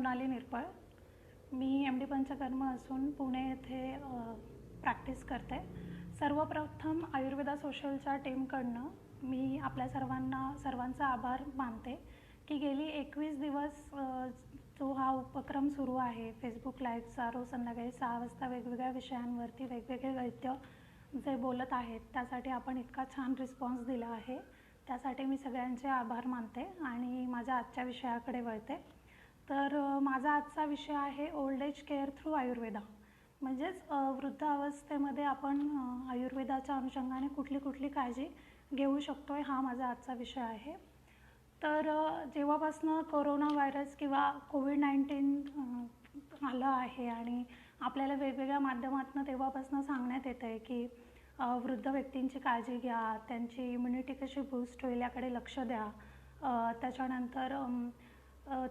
मृणाली निरपळ. मी M D panchakarma असून पुणे येथे practice करते. सर्वप्रथम आयुर्वेदा सोशलच्या टीमकडनं मी आपल्या सर्वांचा आभार मानते की गेली 21 दिवस जो हा उपक्रम सुरू आहे फेसबुक लाईव्हचा, रोज संध्याकाळी 6 वाजता वेगवेगळ्या विषयांवरती वेगवेगळे वैद्य जे बोलत आहेत त्यासाठी आपण इतका छान रिस्पॉन्स दिला आहे. त्यासाठी मी सगळ्यांचे आभार मानते आणि माझ्या आजच्या विषयाकडे वळते. तर माझा आजचा विषय आहे old age care through Ayurveda. म्हणजेच वृद्ध अवस्थेमध्ये आपण आयुर्वेदाच्या अनुषंगाने कुठली काळजी घेऊ शकतो आहे, हा माझा आजचा विषय आहे. तर जेव्हापासनं कोरोना व्हायरस किंवा कोविड-19 आलं आहे आणि आपल्याला वेगवेगळ्या माध्यमातून तेव्हापासून सांगण्यात येतं आहे की वृद्ध व्यक्तींची काळजी घ्या, त्यांची इम्युनिटी कशी बूस्ट होईल याकडे लक्ष द्या. त्याच्यानंतर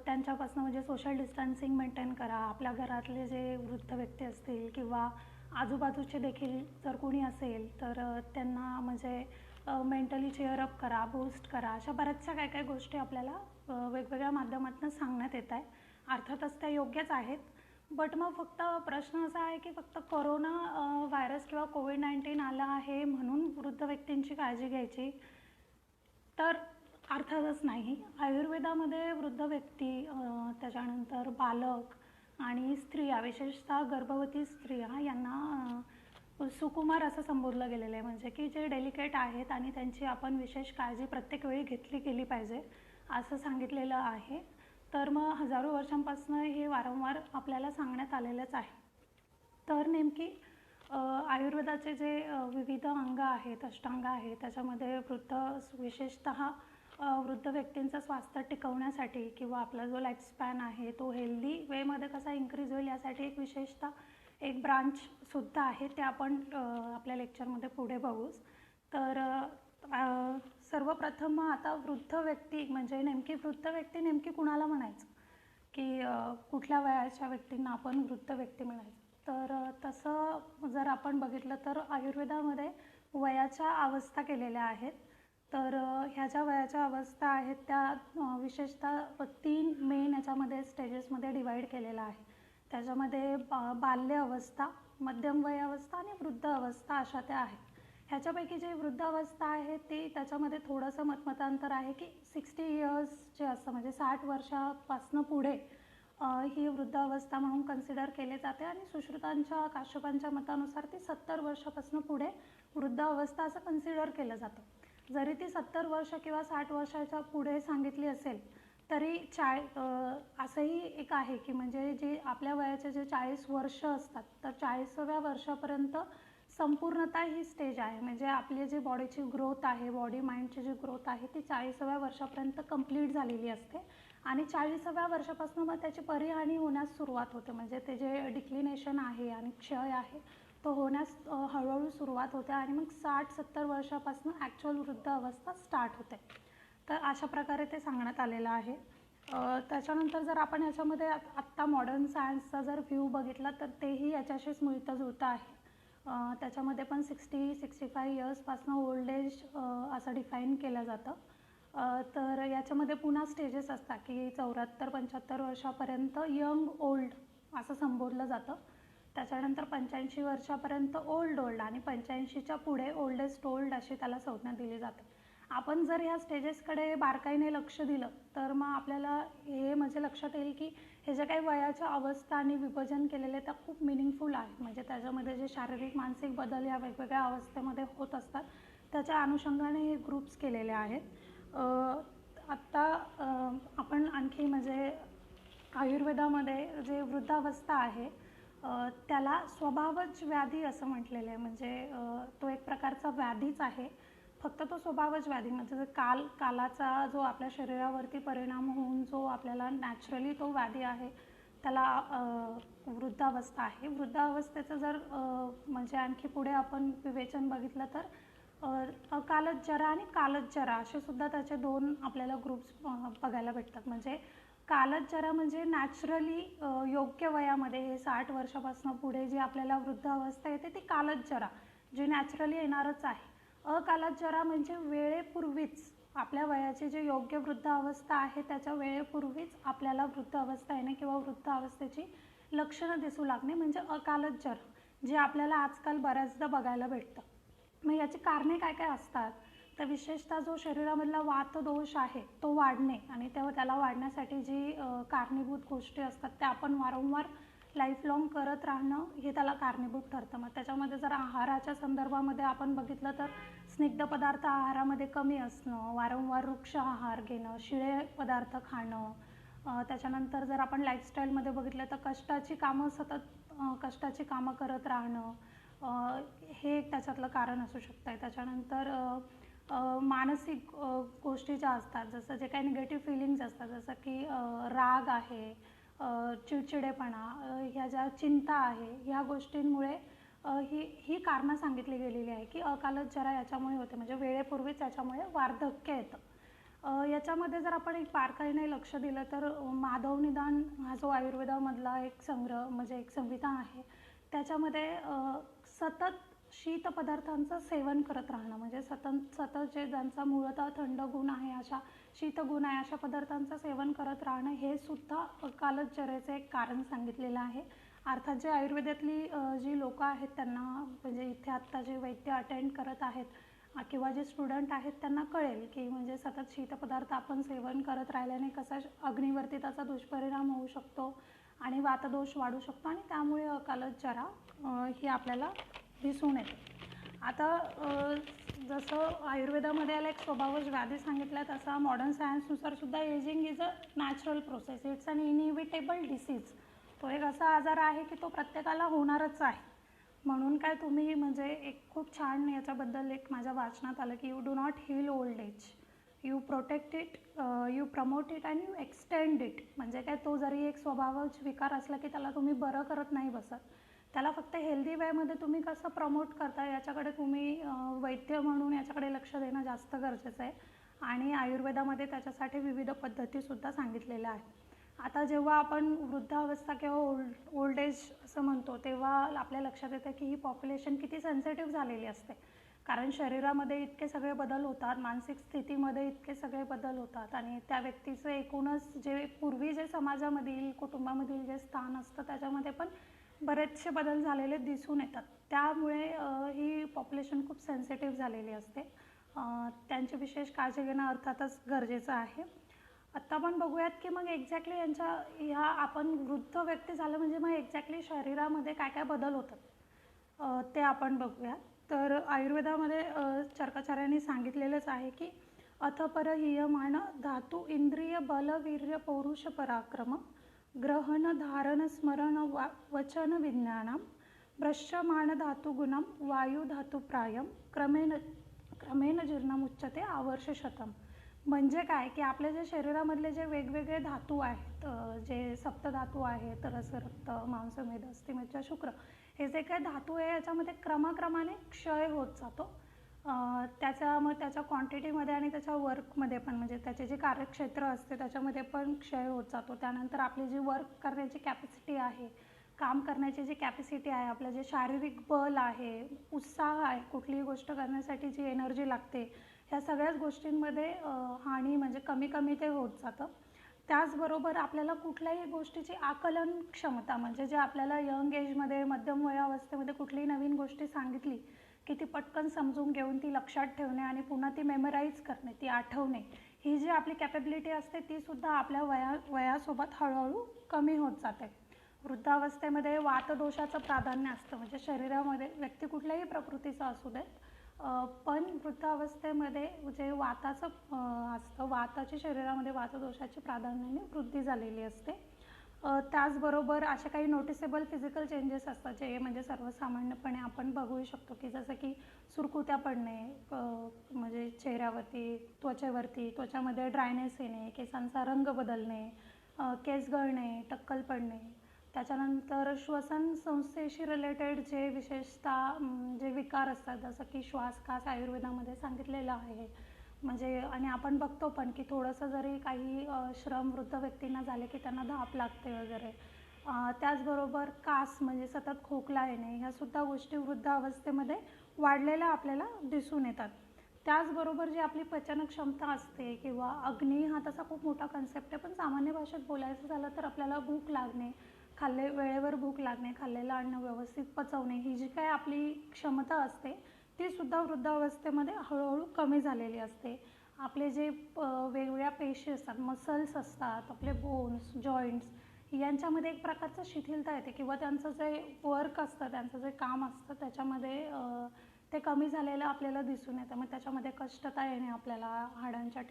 त्यांच्यापासून म्हणजे सोशल डिस्टन्सिंग मेंटेन करा. आपल्या घरातले जे वृद्ध व्यक्ती असतील किंवा आजूबाजूचे देखील जर कोणी असेल तर त्यांना म्हणजे मेंटली चेअरअप करा, बूस्ट करा. अशा बऱ्याचशा काय गोष्टी आपल्याला वेगवेगळ्या माध्यमातून सांगण्यात येत आहे. अर्थातच त्या योग्यच आहेत. बट मग फक्त प्रश्न असा आहे की फक्त कोरोना व्हायरस किंवा कोविड-19 आला आहे म्हणून वृद्ध व्यक्तींची काळजी घ्यायची, तर अर्थातच नाही. आयुर्वेदामध्ये वृद्ध व्यक्ती, त्याच्यानंतर बालक आणि स्त्रिया, विशेषतः गर्भवती स्त्रिया यांना सुकुमार असं संबोधलं गेलेलं आहे. म्हणजे की जे डेलिकेट आहेत आणि त्यांची आपण विशेष काळजी प्रत्येक वेळी घेतली गेली पाहिजे असं सांगितलेलं आहे. तर मग हजारो वर्षांपासून हे वारंवार आपल्याला सांगण्यात आलेलंच आहे. तर नेमकी आयुर्वेदाचे जे विविध अंग आहेत, अष्टांग आहेत, त्याच्यामध्ये विशेषतः वृद्ध व्यक्तींचं स्वास्थ्य टिकवण्यासाठी किंवा आपला जो लाईफस्पॅन आहे तो हेल्दी वेमध्ये कसा इन्क्रीज होईल यासाठी एक ब्रांचसुद्धा आहे. ते आपण आपल्या लेक्चरमध्ये पुढे बघूच. तर सर्वप्रथम आता वृद्ध व्यक्ती म्हणजे वृद्ध व्यक्ती नेमकी कुणाला म्हणायचं, की कुठल्या वयाच्या व्यक्तींना आपण वृद्ध व्यक्ती म्हणायचं. तर तसं जर आपण बघितलं तर आयुर्वेदामध्ये वयाच्या अवस्था केलेल्या आहेत. तर ह्या ज्या वयाच्या अवस्था आहेत त्या विशेषतः 3 मेन याच्यामध्ये स्टेजेसमध्ये डिवाईड केलेला आहे. त्याच्यामध्ये बाल्य अवस्था, मध्यम वय अवस्था आणि वृद्ध अवस्था अशा त्या आहेत. ह्याच्यापैकी जे वृद्ध अवस्था आहे ती त्याच्यामध्ये थोडंसं मतमतांतर आहे की 60 इयर्स जे असतं म्हणजे 60 वर्षापासून पुढे ही वृद्ध अवस्था म्हणून कन्सिडर केले जाते आणि सुश्रुतांच्या, काश्यपांच्या मतानुसार ती 70 वर्षापासून पुढे वृद्ध अवस्था असं कन्सिडर केलं जातं. जरी ती 70 वर्ष किंवा 60 वर्षाच्या पुढे सांगितली असेल तरी असंही एक आहे की म्हणजे जे आपल्या वयाचे जे 40 वर्ष असतात तर 40व्या वर्षापर्यंत संपूर्णतः ही स्टेज आहे. म्हणजे आपली जी बॉडीची ग्रोथ आहे, बॉडी माइंडची जी ग्रोथ आहे ती 40व्या वर्षापर्यंत कंप्लीट झालेली असते आणि 40व्या वर्षापासून मग त्याची परिहानी होण्यास सुरुवात होते. म्हणजे ते जे डिक्लिनेशन आहे आणि क्षय आहे तो होण्यास हळूहळू सुरुवात होते आणि मग 60-70 वर्षापासून ॲक्च्युअल वृद्ध अवस्था स्टार्ट होते. तर अशा प्रकारे ते सांगण्यात आलेलं आहे. त्याच्यानंतर जर आपण याच्यामध्ये आत्ता मॉडर्न सायन्सचा जर व्ह्यू बघितला तर तेही याच्याशीच मिळतं जुळतं आहे. त्याच्यामध्ये पण 60-65 इयर्सपासून ओल्ड एज असं डिफाईन केलं जातं. तर याच्यामध्ये पुन्हा स्टेजेस असतात की 74-75 वर्षापर्यंत यंग ओल्ड असं संबोधलं जातं. त्याच्यानंतर 85 वर्षापर्यंत ओल्ड आणि 85च्या पुढे ओल्डेस्ट ओल्ड अशी त्याला संज्ञा दिली जाते. आपण जर ह्या स्टेजेसकडे बारकाईने लक्ष दिलं तर मग आपल्याला हे म्हणजे लक्षात येईल की हे जे काही वयाच्या अवस्था आणि विभाजन केलेले त्या खूप मिनिंगफुल आहेत. म्हणजे त्याच्यामध्ये जे शारीरिक मानसिक बदल या वेगवेगळ्या अवस्थेमध्ये होत असतात त्याच्या अनुषंगाने हे ग्रुप्स केलेले आहेत. आत्ता आपण आणखी म्हणजे आयुर्वेदामध्ये जे वृद्धावस्था आहे त्याला स्वभावज व्याधी असं म्हटलेलं आहे. म्हणजे तो एक प्रकारचा व्याधीच आहे. फक्त तो स्वभावज व्याधी म्हणजे कालाचा जो आपल्या शरीरावरती परिणाम होऊन जो आपल्याला नॅचरली तो व्याधी आहे त्याला वृद्धावस्था आहे. वृद्धावस्थेचं जर म्हणजे आणखी पुढे आपण विवेचन बघितलं तर अकालज्जरा आणि कालज्जरा असे सुद्धा त्याचे 2 आपल्याला ग्रुप्स बघायला भेटतात. म्हणजे कालज्जरा म्हणजे नॅचरली योग्य वयामध्ये हे 60 वर्षापासून पुढे जी आपल्याला वृद्ध अवस्था येते ती कालज्जरा जी नॅचरली येणारच आहे. अकालज्जरा म्हणजे वेळेपूर्वीच आपल्या वयाची जी योग्य वृद्ध अवस्था आहे त्याच्या वेळेपूर्वीच आपल्याला वृद्ध अवस्था येणे किंवा वृद्ध अवस्थेची लक्षणं दिसू लागणे म्हणजे अकालच जरा, जे आपल्याला आजकाल बऱ्याचदा बघायला भेटतं. मग याची कारणे काय काय असतात, तर विशेषतः जो शरीरामधला वातदोष आहे तो वाढणे आणि त्याला वाढण्यासाठी जी कारणीभूत गोष्टी असतात त्या आपण वारंवार लाईफ लाँग करत राहणं हे त्याला कारणीभूत ठरतं. मग त्याच्यामध्ये जर आहाराच्या संदर्भामध्ये आपण बघितलं तर स्निग्ध पदार्थ आहारामध्ये कमी असणं, वारंवार वृक्ष आहार घेणं, शिळे पदार्थ खाणं, त्याच्यानंतर जर आपण लाईफस्टाईलमध्ये बघितलं तर कष्टाची कामं करत राहणं, हे एक त्याच्यातलं कारण असू शकतं आहे. त्याच्यानंतर मानसिक गोष्टी ज्या असतात, जसं जे काही निगेटिव्ह फिलिंग्ज असतात, जसं की राग आहे, चिडचिडेपणा, ह्या ज्या चिंता आहे, ह्या गोष्टींमुळे ही कारणं सांगितली गेलेली आहे की अकालच जरा याच्यामुळे होते, म्हणजे वेळेपूर्वीच याच्यामुळे वार्धक्य येतं. याच्यामध्ये जर आपण एक बारकाईने लक्ष दिलं तर माधव निदान हा जो आयुर्वेदामधला एक संग्रह म्हणजे एक संविधान आहे त्याच्यामध्ये सतत शीत पदार्थांचं सेवन करत राहणं, म्हणजे सतत जे ज्यांचा मूळतः थंड गुण आहे, अशा शीत गुण आहे, अशा पदार्थांचं सेवन करत राहणं हे सुद्धा अकालच जरेचं एक कारण सांगितलेलं आहे. अर्थात जे आयुर्वेदातली जी लोकं आहेत त्यांना, म्हणजे इथे आत्ता जे वैद्य अटेंड करत आहेत किंवा जे स्टुडंट आहेत त्यांना कळेल की म्हणजे सतत शीतपदार्थ आपण सेवन करत राहिल्याने कसा अग्नीवरती त्याचा दुष्परिणाम होऊ शकतो आणि वातदोष वाढू शकतो आणि त्यामुळे अकालच जरा ही आपल्याला दिसून येते. आता जसं आयुर्वेदामध्ये याला एक स्वभावज व्याधी सांगितला तसा मॉडर्न सायन्सनुसार सुद्धा ageing is a natural process, it's an inevitable disease. तो एक असा आजार आहे की तो प्रत्येकाला होणारच आहे. म्हणून काय तुम्ही म्हणजे एक खूप छान याच्याबद्दल एक माझ्या वाचनात आलं की you do not heal old age, you protect it, you promote it and you extend it. म्हणजे काय तो जरी एक स्वभावच विकार असला की त्याला तुम्ही बरं करत नाही बसत, त्याला फक्त हेल्दी वेमध्ये तुम्ही कसं प्रमोट करता याच्याकडे तुम्ही वैद्य म्हणून याच्याकडे लक्ष देणं जास्त गरजेचं आहे. आणि आयुर्वेदामध्ये त्याच्यासाठी विविध पद्धतीसुद्धा सांगितलेल्या आहेत. आता जेव्हा आपण वृद्धावस्था किंवा ओल्ड एज असं म्हणतो तेव्हा आपल्या लक्षात येतं की ही पॉप्युलेशन किती सेन्सिटिव्ह झालेली असते, कारण शरीरामध्ये इतके सगळे बदल होतात, मानसिक स्थितीमध्ये इतके सगळे बदल होतात आणि त्या व्यक्तीचं एकूणच जे पूर्वी जे समाजामधील कुटुंबामधील जे स्थान असतं त्याच्यामध्ये पण बरेचसे बदल झालेले दिसून येतात. त्यामुळे ही पॉप्युलेशन खूप सेन्सिटिव्ह झालेली असते. त्यांची विशेष काळजी घेणं अर्थातच गरजेचं आहे. आत्ता आपण बघूयात की मग एक्झॅक्टली ह्या आपण वृद्ध व्यक्ती झालं म्हणजे मग एक्झॅक्टली शरीरामध्ये काय काय बदल होतात ते आपण बघूयात. तर आयुर्वेदामध्ये चरकाचार्यांनी सांगितलेलंच आहे की अथपर हियमान धातू इंद्रिय बल वीर्य पौरुष पराक्रम ग्रहण धारण स्मरण वचन विज्ञानम भ्रश्यमान धातुगुणम वायू धातुप्रायम क्रमेण जीर्णमुच्यते आवर्ष शतम. म्हणजे काय की आपल्या जे शरीरामधले जे वेगवेगळे धातू आहेत, जे सप्तधातू आहेत, रस रक्त मांस मेद अस्थि मज्जा शुक्र, हे जे काही धातू आहे याच्यामध्ये क्रमाक्रमाने क्षय होत जातो. मग त्याच्या क्वांटिटीमध्ये आणि त्याच्या वर्कमध्ये पण, म्हणजे त्याचे जे कार्यक्षेत्र असते त्याच्यामध्ये पण क्षय होत जातो. त्यानंतर आपली जी वर्क करण्याची कॅपॅसिटी आहे, काम करण्याची जी कॅपॅसिटी आहे, आपलं जे शारीरिक बल आहे, उत्साह आहे, कुठलीही गोष्ट करण्यासाठी जी एनर्जी लागते, ह्या सगळ्याच गोष्टींमध्ये हानी म्हणजे कमी ते होत जातं. त्याचबरोबर आपल्याला कुठल्याही गोष्टीची आकलन क्षमता, म्हणजे जे आपल्याला यंग एजमध्ये मध्यम वयावस्थेमध्ये कुठलीही नवीन गोष्टी सांगितली की ती पटकन समजून घेऊन ती लक्षात ठेवणे आणि पुन्हा ती मेमराईज करणे, ती आठवणे, ही जी आपली कॅपेबिलिटी असते ती सुद्धा आपल्या वयासोबत हळूहळू कमी होत जाते. वृद्धावस्थेमध्ये वातदोषाचं प्राधान्य असतं, म्हणजे शरीरामध्ये व्यक्ती कुठल्याही प्रकृतीचा असू देत, पण वृद्धावस्थेमध्ये जे वाताचं असतं, वाताची शरीरामध्ये वातदोषाची प्राधान्याने वृद्धी झालेली असते. त्याचबरोबर असे काही नोटिसेबल फिजिकल चेंजेस असतात जे म्हणजे सर्वसामान्यपणे आपण बघू शकतो की जसं की सुरकुत्या पडणे, म्हणजे चेहऱ्यावरती, त्वचेमध्ये ड्रायनेस येणे, केसांचा रंग बदलणे, केस गळणे, टक्कल पडणे. त्याच्यानंतर श्वसन संस्थेशी रिलेटेड जे विशेषतः जे विकार असतात, जसं की श्वासकास आयुर्वेदामध्ये सांगितलेलं आहे. म्हणजे आणि आपण बघतो पण की थोडंसं जरी काही श्रम वृद्ध व्यक्तींना झाले की त्यांना धाप लागते वगैरे. त्याचबरोबर कास म्हणजे सतत खोकला येणे, ह्यासुद्धा गोष्टी वृद्ध अवस्थेमध्ये वाढलेल्या आपल्याला दिसून येतात. त्याचबरोबर जी आपली पचन क्षमता असते किंवा अग्नी हा तसा खूप मोठा कन्सेप्ट आहे, पण सामान्य भाषेत बोलायचं झालं तर आपल्याला भूक लागणे, वेळेवर भूक लागणे, खाल्लेलं अन्न व्यवस्थित पचवणे, ही जी काय आपली क्षमता असते ती सुद्धा वृद्धावस्थेमध्ये हळूहळू कमी झालेली असते. आपले जे वेगवेगळ्या पेशी असतात, मसल्स असतात, आपले बोन्स, जॉईंट्स यांच्यामध्ये एक प्रकारचं शिथिलता येते किंवा त्यांचं जे वर्क असतं, त्यांचं जे काम असतं त्याच्यामध्ये ते कमी झालेलं आपल्याला दिसून येतं. मग त्याच्यामध्ये कष्टता येणे, आपल्याला हाडांच्या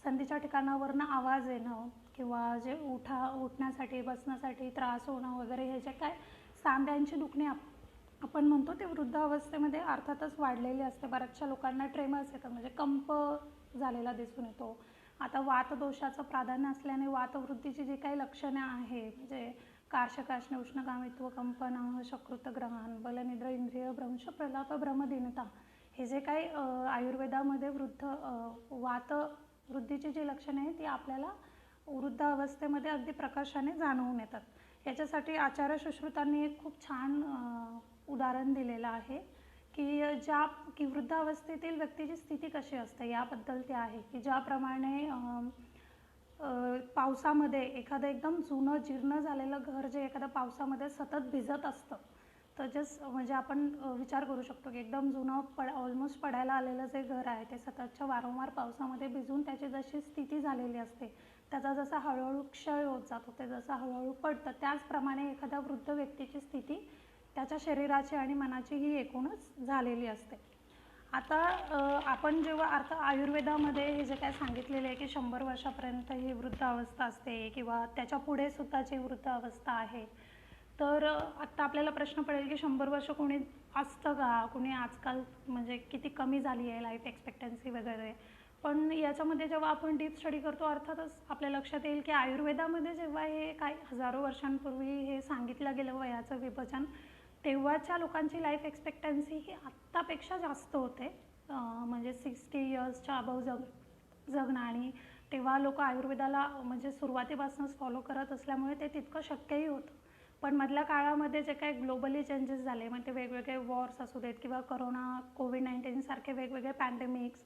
संधीच्या ठिकाणावरनं आवाज येणं किंवा जे उठण्यासाठी बसण्यासाठी त्रास होणं वगैरे, हे जे काय सांध्यांची दुखणे आपण म्हणतो ते वृद्धावस्थेमध्ये अर्थातच वाढलेली असते. बऱ्याचशा लोकांना ट्रेमर्स येतात, म्हणजे कंप झालेला दिसून येतो. आता वातदोषाचं प्राधान्य असल्याने वातवृद्धीची जी काही लक्षणे आहे, म्हणजे कार्शकाष्ण, उष्णकामित्व, कंपन, शकृतग्रहण, बलनिद्र, इंद्रिय भ्रंश, प्रलाप, भ्रमदीनता, हे जे काही आयुर्वेदामध्ये वातवृद्धीची जी लक्षणे आहेत ती आपल्याला वृद्धावस्थेमध्ये अगदी प्रकर्षाने जाणवून येतात. याच्यासाठी आचार्य सुश्रुतांनी एक खूप छान उदाहरण दिलेलं आहे की वृद्धावस्थेतील व्यक्तीची स्थिती कशी असते याबद्दल ते आहे, की ज्याप्रमाणे पावसामध्ये एखादं एकदम जुनं जीर्ण झालेलं घर जे एखाद्या पावसामध्ये सतत भिजत असतं, तर म्हणजे आपण विचार करू शकतो की एकदम जुनं ऑलमोस्ट पडायला आलेलं जे घर आहे ते सततच्या वारंवार पावसामध्ये भिजून त्याची जशी स्थिती झालेली असते, त्याचा जसा हळूहळू क्षय होत जातो, ते जसं हळूहळू पडतं, त्याचप्रमाणे एखाद्या वृद्ध व्यक्तीची स्थिती त्याच्या शरीराची आणि मनाची ही एकूणच झालेली असते. आता आपण जेव्हा आयुर्वेदामध्ये हे जे काय सांगितलेलं आहे की 100 वर्षापर्यंत ही वृद्ध अवस्था असते किंवा त्याच्या पुढे सुद्धाची वृद्ध अवस्था आहे, तर आत्ता आपल्याला प्रश्न पडेल की 100 वर्ष कोणी असतं का, कोणी आजकाल म्हणजे किती कमी झाली आहे लाईफ एक्सपेक्टन्सी वगैरे. पण याच्यामध्ये जेव्हा आपण डीप स्टडी करतो अर्थातच आपल्या लक्षात येईल की आयुर्वेदामध्ये जेव्हा हे काही हजारो वर्षांपूर्वी हे सांगितलं गेलं वयाचं विभाजन, तेव्हाच्या लोकांची लाईफ एक्सपेक्टन्सी ही आत्तापेक्षा जास्त होते. म्हणजे 60 इयर्सच्या अबव जगणं, आणि तेव्हा लोक आयुर्वेदाला म्हणजे सुरुवातीपासूनच फॉलो करत असल्यामुळे ते तितकं शक्यही होतं. पण मधल्या काळामध्ये जे काही ग्लोबली चेंजेस झाले, मग ते वेगवेगळे वॉर्स असू देत किंवा कोविड-19 सारखे वेगवेगळे पॅन्डेमिक्स,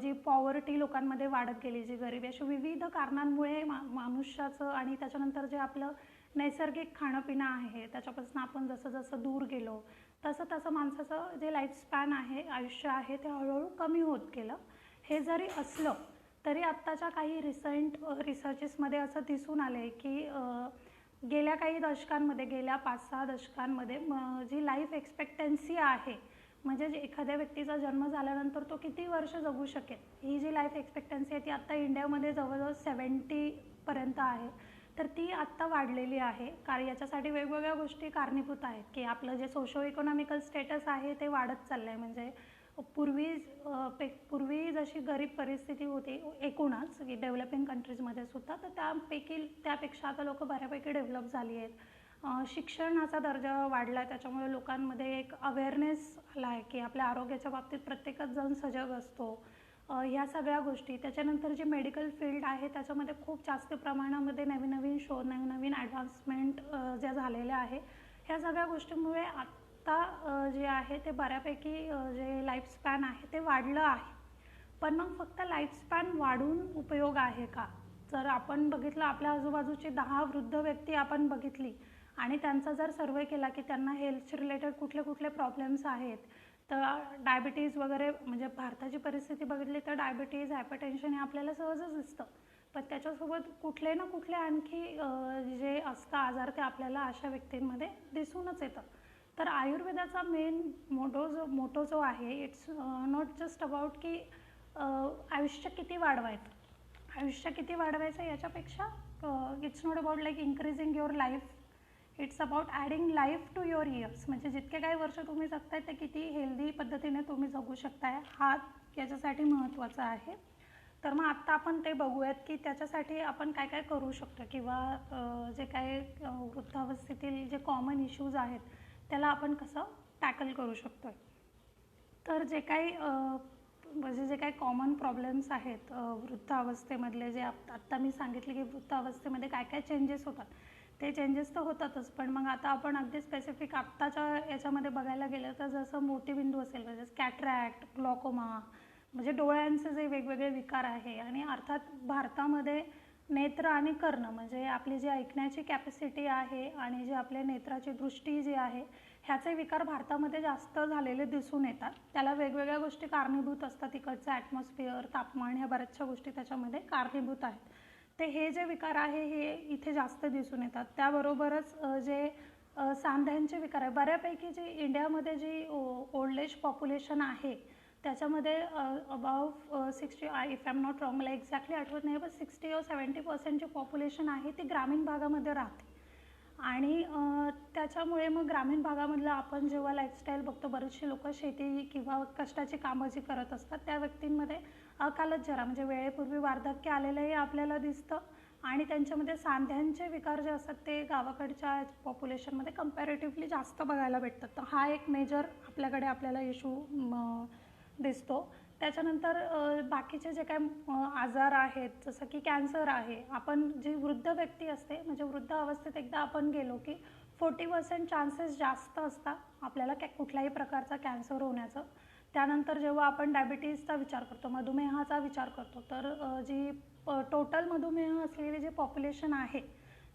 जी पॉवर्टी लोकांमध्ये वाढत गेली, जी गरिबी, अशा विविध कारणांमुळे मनुष्याचं आणि त्याच्यानंतर जे आपलं नैसर्गिक खाणंपिणं आहे त्याच्यापासून आपण जसं जसं दूर गेलो तसं तसं माणसाचं जे लाईफस्पॅन आहे, आयुष्य आहे, ते हळूहळू कमी होत गेलं. हे जरी असलं तरी आत्ताच्या काही रिसर्चेसमध्ये असं दिसून आलं आहे की गेल्या काही दशकांमध्ये, गेल्या 5-6 दशकांमध्ये जी लाईफ एक्सपेक्टन्सी आहे, म्हणजे एखाद्या व्यक्तीचा जन्म झाल्यानंतर तो किती वर्ष जगू शकेल, ही जी लाईफ एक्सपेक्टन्सी आहे ती आत्ता इंडियामध्ये जवळजवळ 70पर्यंत आहे. तर ती आत्ता वाढलेली आहे. कारण याच्यासाठी वेगवेगळ्या गोष्टी कारणीभूत आहेत की आपलं जे सोशो इकॉनॉमिकल स्टेटस आहे ते वाढत चाललं आहे. म्हणजे पूर्वी जशी गरीब परिस्थिती होती एकूणच की डेव्हलपिंग कंट्रीजमध्ये सुद्धा, तर त्यापेक्षा आता लोक बऱ्यापैकी डेव्हलप झाली आहेत. शिक्षणाचा दर्जा वाढला आहे, त्याच्यामुळे लोकांमध्ये एक अवेअरनेस आला आहे की आपल्या आरोग्याच्या बाबतीत प्रत्येकच जण सजग असतो. ह्या सगळ्या गोष्टी, त्याच्यानंतर जी मेडिकल फील्ड आहे त्याच्यामध्ये खूप जास्त प्रमाणामध्ये नवीन नवीन शोध, नवीन ॲडव्हान्समेंट ज्या झालेल्या आहे, ह्या सगळ्या गोष्टींमुळे आत्ता जे आहे ते बऱ्यापैकी जे लाईफस्पॅन आहे ते वाढलं आहे. पण मग फक्त लाईफस्पॅन वाढून उपयोग आहे का? जर आपण बघितलं, आपल्या आजूबाजूची 10 वृद्ध व्यक्ती आपण बघितली आणि त्यांचा जर सर्वे केला की त्यांना हेल्थचे रिलेटेड कुठले कुठले प्रॉब्लेम्स आहेत, तर डायबिटीज वगैरे, म्हणजे भारताची परिस्थिती बघितली तर डायबिटीज, हायपरटेन्शन हे आपल्याला सहजच दिसतं, पण त्याच्यासोबत कुठले ना कुठले आणखी जे असतं आजार ते आपल्याला अशा व्यक्तींमध्ये दिसूनच येतं. तर आयुर्वेदाचा मेन मोटो जो आहे, इट्स नॉट जस्ट अबाउट की आयुष्य किती वाढवायचं याच्यापेक्षा it's not about like increasing your life, it's about adding life to your years. म्हणजे जितके काही वर्ष तुम्ही जगताय ते किती हेल्दी पद्धतीने तुम्ही जगू शकताय, हा याच्यासाठी महत्त्वाचा आहे. तर मग आत्ता आपण ते बघूयात की त्याच्यासाठी आपण काय काय करू शकतो किंवा जे काही वृद्धावस्थेतील जे कॉमन इश्यूज आहेत त्याला आपण कसं टॅकल करू शकतो. तर जे काही कॉमन प्रॉब्लेम्स आहेत वृद्धावस्थेमधले, जे आत्ता मी सांगितले की वृद्धावस्थेमध्ये काय काय चेंजेस होतात, ते चेंजेस तर होतातच, पण मग आता आपण अगदी स्पेसिफिक आत्ताच्या याच्यामध्ये बघायला गेलं तर जसं मोतीबिंदू असेल म्हणजे कॅटरॅक्ट, ग्लॉकोमा, म्हणजे डोळ्यांचे जे वेगवेगळे विकार आहे, आणि अर्थात भारतामध्ये नेत्र आणि कर्ण म्हणजे आपली जी ऐकण्याची कॅपॅसिटी आहे आणि जे आपल्या नेत्राची दृष्टी जी आहे, ह्याचे विकार भारतामध्ये जास्त झालेले दिसून येतात. त्याला वेगवेगळ्या गोष्टी कारणीभूत असतात, तिकडचं ॲटमॉस्फिअर, तापमान, ह्या बऱ्याचशा गोष्टी त्याच्यामध्ये कारणीभूत आहेत. ते हे जे विकार आहे हे इथे जास्त दिसून येतात. त्याबरोबरच जे सांध्यांचे विकार आहे, बऱ्यापैकी जी इंडियामध्ये जी ओल्ड एज पॉप्युलेशन आहे त्याच्यामध्ये above 60, if I am not wrong, मला एक्झॅक्टली आठवत नाही, पण 60 or 70% जी पॉप्युलेशन आहे ती ग्रामीण भागामध्ये राहते. आणि त्याच्यामुळे मग ग्रामीण भागामधलं आपण जेव्हा लाईफस्टाईल बघतो, बरेचसे लोक शेती किंवा कष्टाची कामं जी करत असतात त्या व्यक्तींमध्ये अकालच जरा म्हणजे वेळेपूर्वी वार्धक्य आलेलंही आपल्याला दिसतं, आणि त्यांच्यामध्ये सांध्यांचे विकार जे असतात ते गावाकडच्या पॉप्युलेशनमध्ये कम्पॅरेटिव्हली जास्त बघायला भेटतात. तर हा एक मेजर आपल्याकडे आपल्याला इशू दिसतो. त्याच्यानंतर बाकीचे जे काही आजार आहेत जसं की कॅन्सर आहे, आपण जी वृद्ध व्यक्ती असते म्हणजे वृद्ध अवस्थेत एकदा आपण गेलो की 40% चान्सेस जास्त असतात आपल्याला कुठल्याही प्रकारचा कॅन्सर होण्याचं. त्यानंतर जेव्हा आपण डायबिटीजचा विचार करतो, मधुमेहाचा विचार करतो, तर जी टोटल मधुमेह असलेली जी पॉप्युलेशन आहे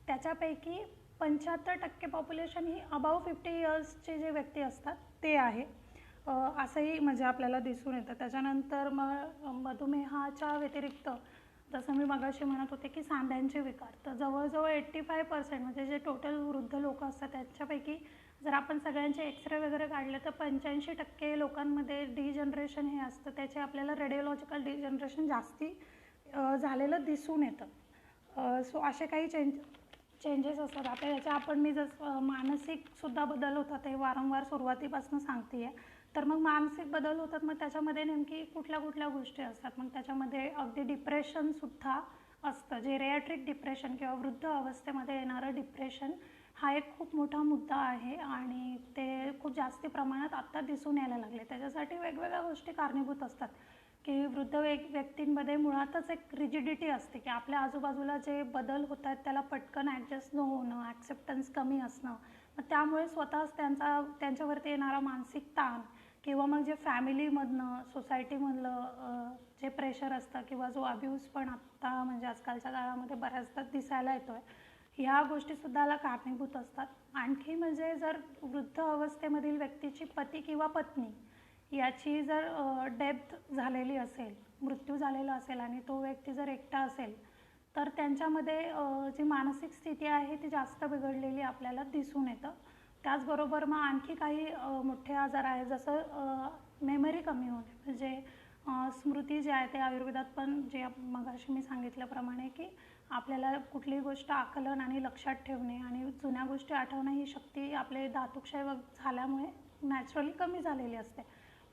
त्याच्यापैकी 75% पॉप्युलेशन ही अबाव 50 इयर्सचे जे व्यक्ती असतात ते आहे, असंही म्हणजे आपल्याला दिसून येतं. त्याच्यानंतर मधुमेहाच्या व्यतिरिक्त जसं मी मगाशी म्हणत होते की सांध्यांचे विकार, तर जवळजवळ 85% म्हणजे जे टोटल वृद्ध लोक असतात त्याच्यापैकी जर आपण सगळ्यांचे एक्सरे वगैरे काढले तर 85% लोकांमध्ये डिजनरेशन हे असतं, त्याचे आपल्याला रेडिओलॉजिकल डिजनरेशन जास्ती झालेलं दिसून येतं. सो असे काही चेंजेस असतात. आता याच्या मी जसं मानसिकसुद्धा बदल होतात हे वारंवार सुरुवातीपासून सांगते आहे. तर मग मानसिक बदल होतात, मग त्याच्यामध्ये नेमकी कुठल्या गोष्टी असतात, मग त्याच्यामध्ये अगदी डिप्रेशनसुद्धा असतं. जेरियाट्रिक डिप्रेशन किंवा वृद्ध अवस्थेमध्ये येणारं डिप्रेशन हा एक खूप मोठा मुद्दा आहे आणि ते खूप जास्ती प्रमाणात आत्ता दिसून यायला लागले. त्याच्यासाठी वेगवेगळ्या गोष्टी कारणीभूत असतात की वृद्ध व्यक्तींमध्ये मुळातच एक रिजिडिटी असते की आपल्या आजूबाजूला जे बदल होत आहेत त्याला पटकन ॲडजस्ट न होणं, ॲक्सेप्टन्स कमी असणं, मग त्यामुळे स्वतःच त्यांच्यावरती येणारा मानसिक ताण किंवा मग जे फॅमिलीमधनं सोसायटीमधलं जे प्रेशर असतं किंवा जो अब्यूज पण आत्ता म्हणजे आजकालच्या काळामध्ये बऱ्याचदा दिसायला येतो आहे, ह्या गोष्टीसुद्धाला कारणीभूत असतात. आणखी म्हणजे जर वृद्ध अवस्थेमधील व्यक्तीची पती किंवा पत्नी याची जर डेथ झालेली असेल, मृत्यू झालेला असेल आणि तो व्यक्ती जर एकटा असेल तर त्यांच्यामध्ये जी मानसिक स्थिती आहे ती जास्त बिघडलेली आपल्याला दिसून येतं. त्याचबरोबर मग आणखी काही मोठे आजार आहेत जसं मेमरी कमी होणे, म्हणजे स्मृती जे आहे ते आयुर्वेदात पण जे मगाशी मी सांगितल्याप्रमाणे की आपल्याला कुठलीही गोष्ट आकलन आणि लक्षात ठेवणे आणि जुन्या गोष्टी आठवणे ही शक्ती आपले धातुक्षय झाल्यामुळे नॅचरली कमी झालेली असते,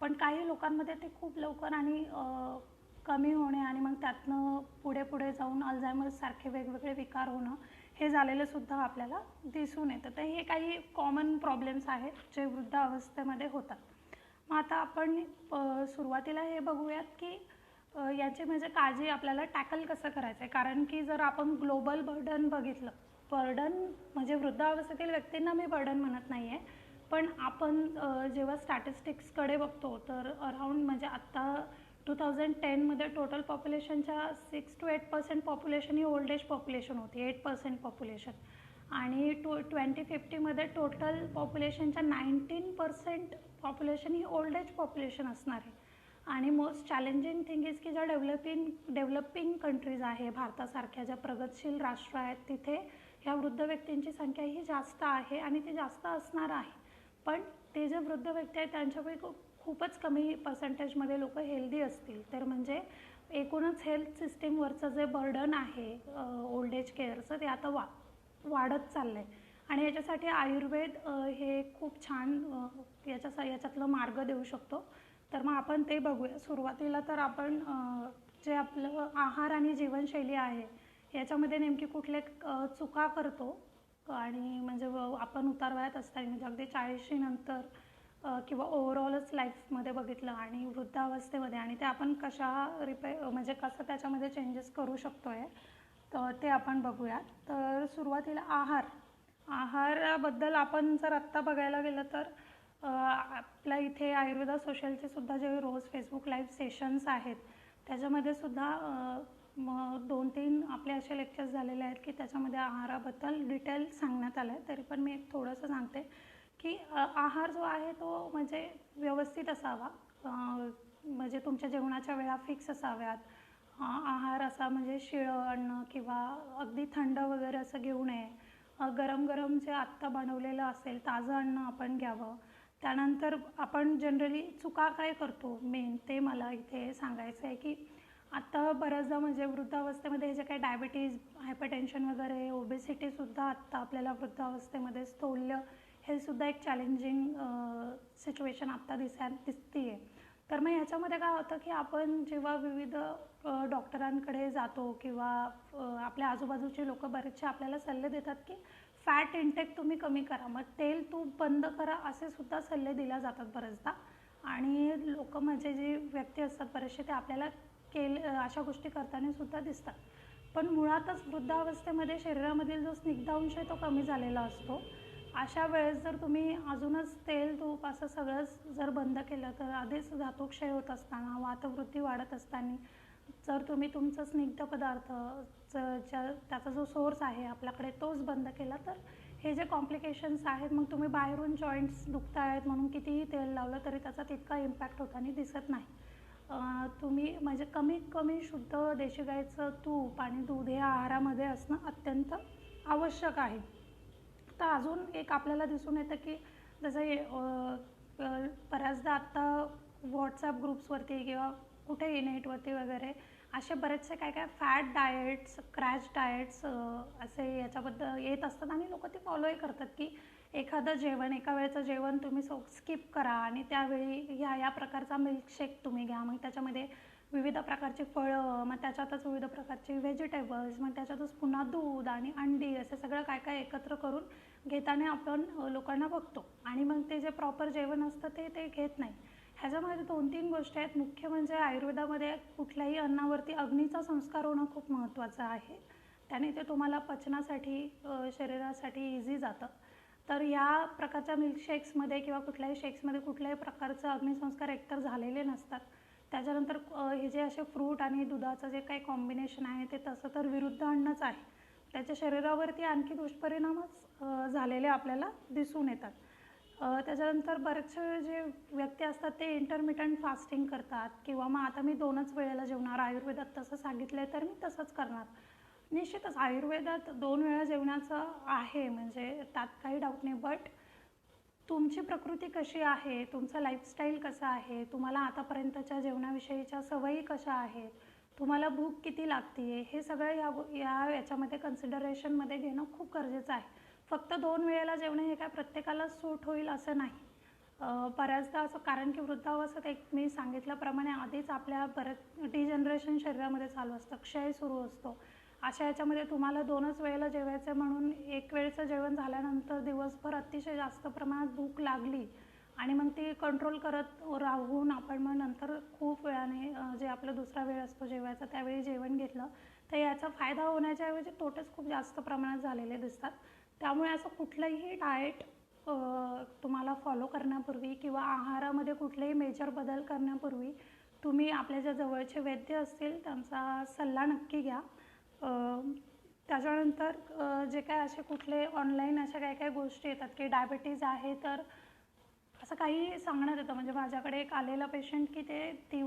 पण काही लोकांमध्ये ते खूप लवकर आणि कमी होणे आणि मग त्यातनं पुढे जाऊन अल्झायमर्ससारखे वेगवेगळे विकार होणं हे झालेलं सुद्धा आपल्याला दिसून येतं. तर हे काही कॉमन प्रॉब्लेम्स आहेत जे वृद्ध अवस्थेमध्ये होतात. मग आता आपण सुरुवातीला हे बघूयात की याची म्हणजे काळजी आपल्याला टॅकल कसं करायचं आहे, कारण की जर आपण ग्लोबल बर्डन बघितलं, बर्डन म्हणजे वृद्ध अवस्थेतील व्यक्तींना मी बर्डन म्हणत नाही आहे, पण आपण जेव्हा स्टॅटिस्टिक्सकडे बघतो तर अराऊंड म्हणजे आत्ता 2010मध्ये टोटल पॉप्युलेशनच्या 6 to 8% पॉप्युलेशन ही ओल्ड एज पॉप्युलेशन होती, 8% पॉप्युलेशन, आणि 2050मध्ये टोटल पॉप्युलेशनच्या 19% पॉप्युलेशन ही ओल्ड एज पॉप्युलेशन असणार आहे. आणि मोस्ट चॅलेंजिंग थिंग इज की ज्या डेव्हलपिंग कंट्रीज आहे, भारतासारख्या ज्या प्रगतशील राष्ट्र आहेत, तिथे ह्या वृद्ध व्यक्तींची संख्या ही जास्त आहे आणि ती जास्त असणार आहे. पण ते जे वृद्ध व्यक्ती आहेत त्यांच्यापैकी खूपच कमी पर्सेंटेजमध्ये लोक हेल्दी असतील, तर म्हणजे एकूणच हेल्थ सिस्टीमवरचं जे बर्डन आहे ओल्ड एज केअरचं ते आता वाढत चाललं आहे, आणि याच्यासाठी आयुर्वेद हे खूप छान याच्यातलं मार्ग देऊ शकतो. तर मग आपण ते बघूया. सुरुवातीला तर आपण जे आपलं आहार आणि जीवनशैली आहे याच्यामध्ये नेमकी कुठले चुका करतो, आणि म्हणजे आपण उतारवयात असताना म्हणजे अगदी 40 नंतर किंवा ओव्हरऑलच लाईफमध्ये बघितलं आणि वृद्धावस्थेमध्ये, आणि ते आपण म्हणजे कसं त्याच्यामध्ये चेंजेस करू शकतो आहे. तर ते आपण बघूयात. तर सुरुवातीला आहाराबद्दल आपण जर आत्ता बघायला गेलं तर आपल्या इथे आयुर्वेदा सोशलचे सुद्धा जे रोज फेसबुक लाईव्ह सेशन्स आहेत त्याच्यामध्ये सुद्धा 2-3 आपले असे लेक्चर्स झालेले आहेत की त्याच्यामध्ये आहाराबद्दल डिटेल सांगण्यात आलं आहे. तरी पण मी एक थोडंसं सांगते की आहार जो आहे तो म्हणजे व्यवस्थित असावा, म्हणजे तुमच्या जेवणाच्या वेळा फिक्स असाव्यात. आहार असा म्हणजे शिळं अन्न किंवा अगदी थंड वगैरे असं घेऊ नये. गरम गरम जे आत्ता बनवलेलं असेल ताजं अन्न आपण घ्यावं. त्यानंतर आपण जनरली चुका काय करतो मेन ते मला इथे सांगायचं आहे की आत्ता बऱ्याचदा म्हणजे वृद्धावस्थेमध्ये हे जे काही डायबिटीज, हायपरटेन्शन वगैरे, ओबेसिटीसुद्धा आत्ता आपल्याला वृद्धावस्थेमध्ये, स्थौल्य हे सुद्धा एक चॅलेंजिंग सिच्युएशन आत्ता दिसते आहे. तर मग ह्याच्यामध्ये काय होतं की आपण जेव्हा विविध डॉक्टरांकडे जातो किंवा आपल्या आजूबाजूचे लोक बरेचसे आपल्याला सल्ले देतात की फॅट इंटेक तुम्ही कमी करा, मग तेल तूप बंद करा, असे सुद्धा सल्ले दिले जातात बरेचदा. आणि लोक म्हणजे जे व्यक्ती असतात बरेचसे ते आपल्याला अशा गोष्टी करताना सुद्धा दिसतात. पण मुळातच वृद्धावस्थेमध्ये शरीरामधील जो स्निग्धांश आहे तो कमी झालेला असतो. अशा वेळेस जर तुम्ही अजूनच तेल तूप असं सगळंच जर बंद केलं तर आधीच धातुक्षय होत असताना, वातवृत्ती वाढत असताना जर तुम्ही तुमचं स्निग्ध पदार्थ त्याचा जो सोर्स आहे आपल्याकडे तोच बंद केला तर हे जे कॉम्प्लिकेशन्स आहेत, मग तुम्ही बाहेरून जॉईंट्स दुखत आहेत म्हणून कितीही तेल लावलं तरी त्याचा तितका इम्पॅक्ट होताना दिसत नाही. तुम्ही म्हणजे कमीत कमी शुद्ध देशी गाईचं तूप आणि दूध हे आहारामध्ये असणं अत्यंत आवश्यक आहे. तर अजून एक आपल्याला दिसून येतं की जसं बऱ्याचदा आत्ता व्हॉट्सॲप ग्रुप्सवरती किंवा कुठेही नेटवरती वगैरे असे बरेचसे काय फॅट डाएट्स, क्रॅश डाएट्स असे याच्याबद्दल येत असतात आणि लोक ते फॉलोही करतात की एखादं जेवण, एका वेळेचं जेवण तुम्ही स्किप करा आणि त्यावेळी या प्रकारचा मिल्कशेक तुम्ही घ्या. मग त्याच्यामध्ये विविध प्रकारची फळं, मग त्याच्यातच विविध प्रकारचे व्हेजिटेबल्स, मग त्याच्यातच पुन्हा दूध आणि अंडी असं सगळं काय एकत्र करून घेताना आपण लोकांना बघतो आणि मग ते जे प्रॉपर जेवण असतं ते घेत नाही. ह्याच्यामध्ये 2-3 गोष्टी आहेत. मुख्य म्हणजे आयुर्वेदामध्ये कुठल्याही अन्नावरती अग्नीचा संस्कार होणं खूप महत्त्वाचं आहे. त्याने ते तुम्हाला पचनासाठी, शरीरासाठी इझी जातं. तर या प्रकारच्या मिल्कशेक्समध्ये किंवा कुठल्याही शेक्समध्ये कुठल्याही प्रकारचं अग्निसंस्कार एकतर झालेले नसतात. त्याच्यानंतर हे जे असे फ्रूट आणि दुधाचं जे काही कॉम्बिनेशन आहे ते तसं तर विरुद्ध अन्नच आहे. त्याच्या शरीरावरती आणखी दुष्परिणामच झालेले आपल्याला दिसून येतात. त्याच्यानंतर बरेचसे जे व्यक्ती असतात ते इंटरमिटंट फास्टिंग करतात किंवा मग आता मी 2च वेळेला जेवणार, आयुर्वेदात तसं सांगितलं आहे तर मी तसंच करणार. निश्चितच आयुर्वेदात 2 वेळा जेवणाचं आहे म्हणजे त्यात काही डाऊट नाही. बट तुमची प्रकृती कशी आहे, तुमचं लाईफस्टाईल कसं आहे, तुम्हाला आतापर्यंतच्या जेवणाविषयीच्या सवयी कशा आहेत, तुम्हाला भूक किती लागते, हे सगळं याच्यामध्ये कन्सिडरेशनमध्ये घेणं खूप गरजेचं आहे. फक्त 2 वेळेला जेवणं हे काय प्रत्येकाला सूट होईल असं नाही. बऱ्याचदा असं, कारण की वृद्धावस्थेत एक मी सांगितल्याप्रमाणे आधीच आपल्या बरेच डिजनरेशन शरीरामध्ये चालू असतं, क्षय सुरू असतो. अशा याच्यामध्ये तुम्हाला 2च वेळेला जेवायचं म्हणून एक वेळचं जेवण झाल्यानंतर दिवसभर अतिशय जास्त प्रमाणात भूक लागली आणि मग ती कंट्रोल करत राहून आपण मग नंतर खूप वेळाने जे आपला दुसरा वेळ असतो जेवायचा त्यावेळी जेवण घेतलं तर याचा फायदा होण्याच्या ऐवजी तोटेच खूप जास्त प्रमाणात झालेले दिसतात. त्यामुळे असं कुठलंही डाएट तुम्हाला फॉलो करण्यापूर्वी किंवा आहारामध्ये कुठलेही मेजर बदल करण्यापूर्वी तुम्ही आपल्या ज्या जवळचे वैद्य असतील त्यांचा सल्ला नक्की घ्या. त्याच्यानंतर जे काय असे कुठले ऑनलाईन अशा काही गोष्टी येतात की डायबिटीज आहे तर असं काही सांगण्यात येतं. म्हणजे माझ्याकडे एक आलेला पेशंट की ते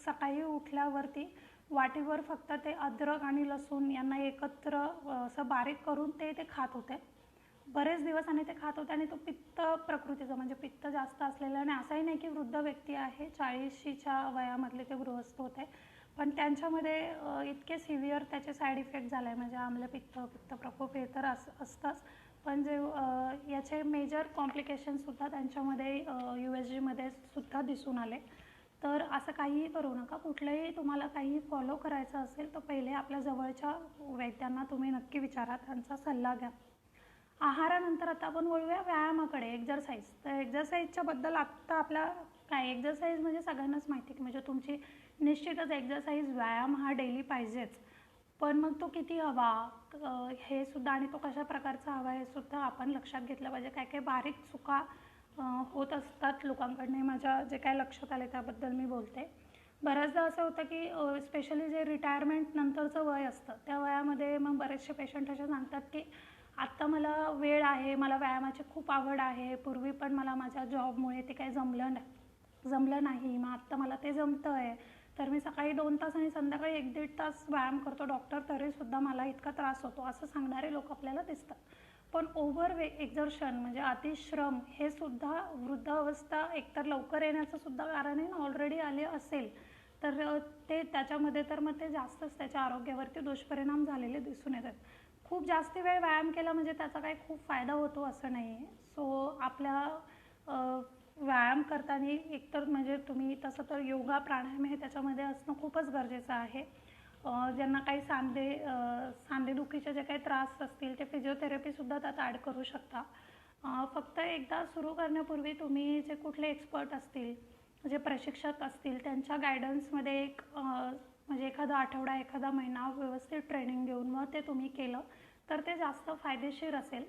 सकाळी उठल्यावरती वाटीवर फक्त ते अद्रक आणि लसूण यांना एकत्र असं बारीक करून ते खात होते बरेच दिवस आणि ते खात होते आणि तो पित्त प्रकृतीचा म्हणजे पित्त जास्त असलेला आणि असंही नाही की वृद्ध व्यक्ती आहे, 40शीच्या वयामधले ते गृहस्थ होते पण त्यांच्यामध्ये इतके सिव्हिअर त्याचे साईड इफेक्ट झाले म्हणजे आम्लपित्त, पित्त प्रकोप हे तर असतंच पण जे याचे मेजर कॉम्प्लिकेशनसुद्धा त्यांच्यामध्ये USGमध्ये सुद्धा दिसून आले. तर असं काहीही करू नका. कुठलंही तुम्हाला काही फॉलो करायचं असेल तर पहिले आपल्या जवळच्या वैद्यांना तुम्ही नक्की विचारा, त्यांचा सल्ला घ्या. आहारानंतर आता आपण वळूया व्यायामाकडे, एक्झरसाईज. तर एक्झरसाईजच्या बद्दल आत्ता आपला काय, एक्झरसाईज म्हणजे सगळ्यांनाच माहिती की म्हणजे तुमची निश्चितच एक्झरसाईज, व्यायाम हा डेली पाहिजेच. पण मग तो किती हवा हे सुद्धा, आणि तो कशा प्रकारचा हवा हे सुद्धा आपण लक्षात घेतलं पाहिजे. काय काय बारीक चुका होत असतात लोकांकडनं, माझ्या जे काय लक्षात आले त्याबद्दल मी बोलते. बऱ्याचदा असं होतं की स्पेशली जे रिटायरमेंट नंतरचं वय असतं त्या वयामध्ये मग बरेचसे पेशंट असे सांगतात की आत्ता मला वेळ आहे, मला व्यायामाची खूप आवड आहे, पूर्वी पण मला माझ्या जॉबमुळे ते काही जमलं नाही, मग आत्ता मला ते जमतं आहे, तर मी सकाळी 2 तास आणि संध्याकाळी 1-1.5 तास व्यायाम करतो डॉक्टर, तरीसुद्धा मला इतका त्रास होतो, असं सांगणारे लोक आपल्याला दिसतात. पण एक्झर्शन म्हणजे अतिश्रम हे सुद्धा वृद्धावस्था एकतर लवकर येण्याचं सुद्धा कारण आहे, ऑलरेडी आले असेल तर ते त्याच्यामध्ये तर मग ते जास्तच त्याच्या आरोग्यावरती दुष्परिणाम झालेले दिसून येतात. खूप जास्त वेळ व्यायाम केला म्हणजे त्याचा काही खूप फायदा होतो असं नाही आहे. सो आपल्या व्यायाम करताना एकतर म्हणजे तुम्ही तसं तर योगा प्राणायाम हे त्याच्यामध्ये असणं खूपच गरजेचं आहे. ज्यांना काही सांधेदुखीचे जे काही त्रास असतील ते फिजिओथेरपीसुद्धा त्यात ॲड करू शकता. फक्त एकदा सुरू करण्यापूर्वी तुम्ही जे कुठले एक्सपर्ट असतील, जे प्रशिक्षक असतील त्यांच्या गायडन्समध्ये म्हणजे एखादा आठवडा एखादा महिना व्यवस्थित ट्रेनिंग घेऊन मग ते तुम्ही केलं तर ते जास्त फायदेशीर असेल.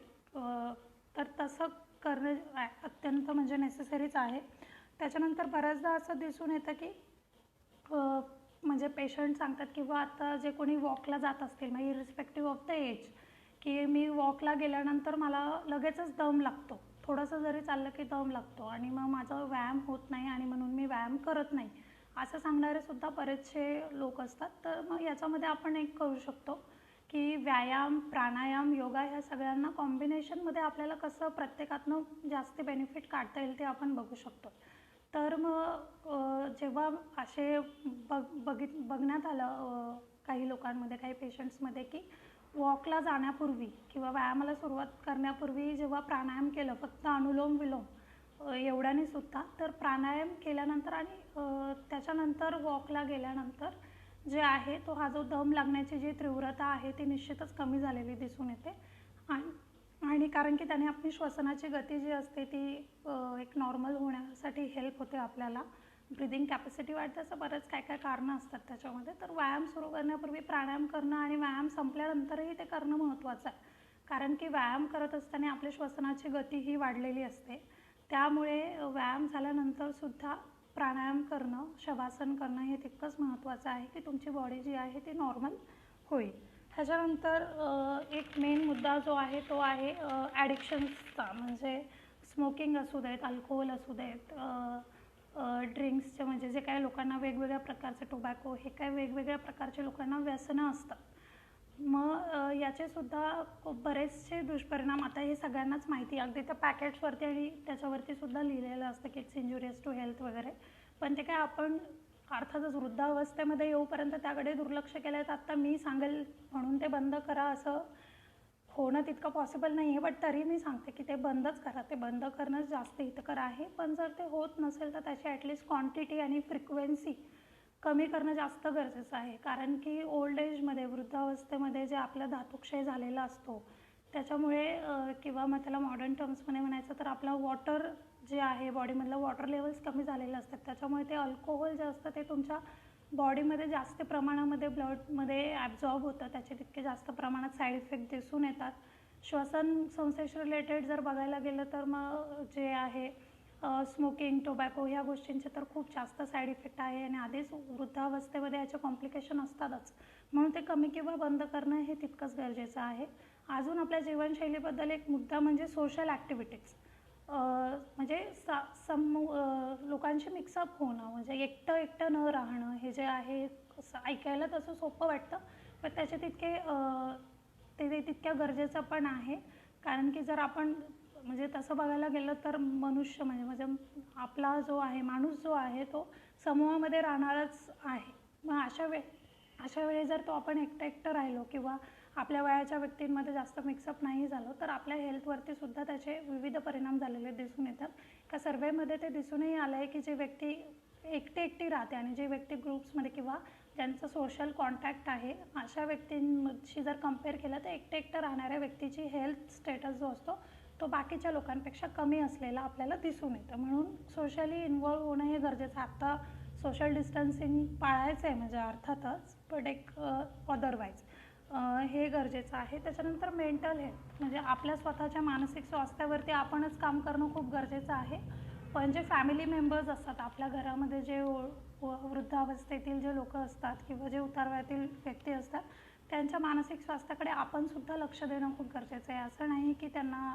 तर तसं करणं अत्यंत म्हणजे नेसेसरीच आहे. त्याच्यानंतर बऱ्याचदा असं दिसून येतं की म्हणजे पेशंट सांगतात किंवा आता जे कोणी वॉकला जात असतील मग इरिस्पेक्टिव्ह ऑफ द एज, की मी वॉकला गेल्यानंतर मला लगेचच दम लागतो, थोडंसं जरी चाललं की दम लागतो आणि मग माझा व्यायाम होत नाही आणि म्हणून मी व्यायाम करत नाही, असं सांगणारे सुद्धा बरेचसे लोक असतात. तर मग याच्यामध्ये आपण एक करू शकतो की व्यायाम, प्राणायाम, योगा ह्या सगळ्यांना कॉम्बिनेशनमध्ये आपल्याला कसं प्रत्येकातनं जास्त बेनिफिट काढता येईल ते आपण बघू शकतो. तर मग जेव्हा असे बघण्यात आलं काही लोकांमध्ये, काही पेशंट्समध्ये की वॉकला जाण्यापूर्वी किंवा व्यायामाला सुरुवात करण्यापूर्वी जेव्हा प्राणायाम केलं, फक्त अनुलोम विलोम एवढ्याने सुद्धा, तर प्राणायाम केल्यानंतर आणि त्याच्यानंतर वॉकला गेल्यानंतर जे आहे तो हा जो दम लागण्याची जी तीव्रता आहे ती निश्चितच कमी झालेली दिसून येते. आणि कारण की त्याने आपली श्वसनाची गती जी असते ती एक नॉर्मल होण्यासाठी हेल्प होते आपल्याला, ब्रिदिंग कॅपॅसिटी वाढते, असं बरंच काय काय कारणं असतात त्याच्यामध्ये. तर व्यायाम सुरू करण्यापूर्वी प्राणायाम करणं आणि व्यायाम संपल्यानंतरही ते करणं महत्त्वाचं आहे, कारण की व्यायाम करत असताना आपली श्वसनाची गती ही वाढलेली असते. त्यामुळे व्यायाम झाल्यानंतरसुद्धा प्राणायाम करणं, शवासन करणं हे तितकंच महत्त्वाचं आहे की तुमची बॉडी जी आहे ती नॉर्मल होईल. ह्याच्यानंतर एक मेन मुद्दा जो आहे तो आहे ॲडिक्शन्सचा, म्हणजे स्मोकिंग असू देत, अल्कोहोल असू देत, ड्रिंक्सचे म्हणजे जे काही लोकांना वेगवेगळ्या प्रकारचे टोबॅको, हे काय वेगवेगळ्या प्रकारचे लोकांना व्यसनं असतात. मग याचेसुद्धा खूप बरेचसे दुष्परिणाम आता हे सगळ्यांनाच माहिती आहे, अगदी त्या पॅकेट्सवरती आणि त्याच्यावरती सुद्धा लिहिलेलं असतं की इट्स इंजुरियस टू हेल्थ वगैरे, पण ते काय आपण अर्थातच वृद्धावस्थेमध्ये येऊपर्यंत त्याकडे दुर्लक्ष केलं आहे. तर आत्ता मी सांगेल म्हणून ते बंद करा असं होणं तितकं पॉसिबल नाही आहे, बट तरी मी सांगते की ते बंदच करा. ते बंद करणंच जास्त हितकर आहे. पण जर ते होत नसेल तर त्याची ॲटलिस्ट क्वांटिटी आणि फ्रिक्वेन्सी कमी करणं जास्त गरजेचं आहे, कारण की ओल्ड एजमध्ये, वृद्धावस्थेमध्ये जे आपला धातुक्षय झालेला असतो त्याच्यामुळे किंवा मग त्याला मॉडर्न टर्म्समध्ये म्हणायचं तर आपला वॉटर जे आहे बॉडीमधलं वॉटर लेवल्स कमी झालेले असतात, त्याच्यामुळे ते अल्कोहोल जे असतं ते तुमच्या बॉडीमध्ये जास्त प्रमाणामध्ये ब्लडमध्ये ॲब्झॉर्ब होतं, त्याचे तितके जास्त प्रमाणात साईड इफेक्ट दिसून येतात. श्वसन संस्थेशी रिलेटेड जर बघायला गेलं तर मग जे आहे स्मोकिंग, टोबॅको ह्या गोष्टींचे तर खूप जास्त साईड इफेक्ट आहे आणि आधीच वृद्धावस्थेमध्ये याचे कॉम्प्लिकेशन असतातच, म्हणून ते कमी किंवा बंद करणं हे तितकंच गरजेचं आहे. अजून आपल्या जीवनशैलीबद्दल एक मुद्दा म्हणजे सोशल ॲक्टिव्हिटीज, म्हणजे लोकांशी मिक्सअप होणं, म्हणजे एकटं न राहणं, हे जे आहे ऐकायला तसं सोपं वाटतं पण त्याचे ते तितक्या गरजेचं पण आहे. कारण की जर आपण म्हणजे तसं बघायला गेलं तर मनुष्य म्हणजे आपला जो आहे, माणूस जो आहे तो समूहामध्ये राहणारच आहे. मग अशा वेळी जर तो आपण एकटं राहिलो किंवा आपल्या वयाच्या व्यक्तींमध्ये जास्त मिक्सअप नाही झालं तर आपल्या हेल्थवरती सुद्धा त्याचे विविध परिणाम झालेले दिसून येतात. का सर्वेमध्ये ते दिसूनही आलं आहे की जे व्यक्ती एकटी राहते आणि जे व्यक्ती ग्रुप्समध्ये किंवा ज्यांचं सोशल कॉन्टॅक्ट आहे अशा व्यक्तींशी जर कम्पेअर केलं तर एकटं राहणाऱ्या व्यक्तीची हेल्थ स्टेटस जो असतो तो बाकीच्या लोकांपेक्षा कमी असलेला आपल्याला दिसून येतं. म्हणून सोशली इन्वॉल्व्ह होणं हे गरजेचं आहे. आत्ता सोशल डिस्टन्सिंग पाळायचं आहे म्हणजे अर्थातच, बट एक अदरवाईज हे गरजेचं आहे. त्याच्यानंतर मेंटल हेल्थ म्हणजे आपल्या स्वतःच्या मानसिक स्वास्थ्यावरती आपणच काम करणं खूप गरजेचं आहे. पण जे फॅमिली मेंबर्स असतात आपल्या घरामध्ये, जे वृद्धावस्थेतील जे लोक असतात किंवा जे उतारवयातील व्यक्ती असतात, त्यांच्या मानसिक स्वास्थ्याकडे आपण सुद्धा लक्ष देणं खूप गरजेचं आहे. असं नाही की त्यांना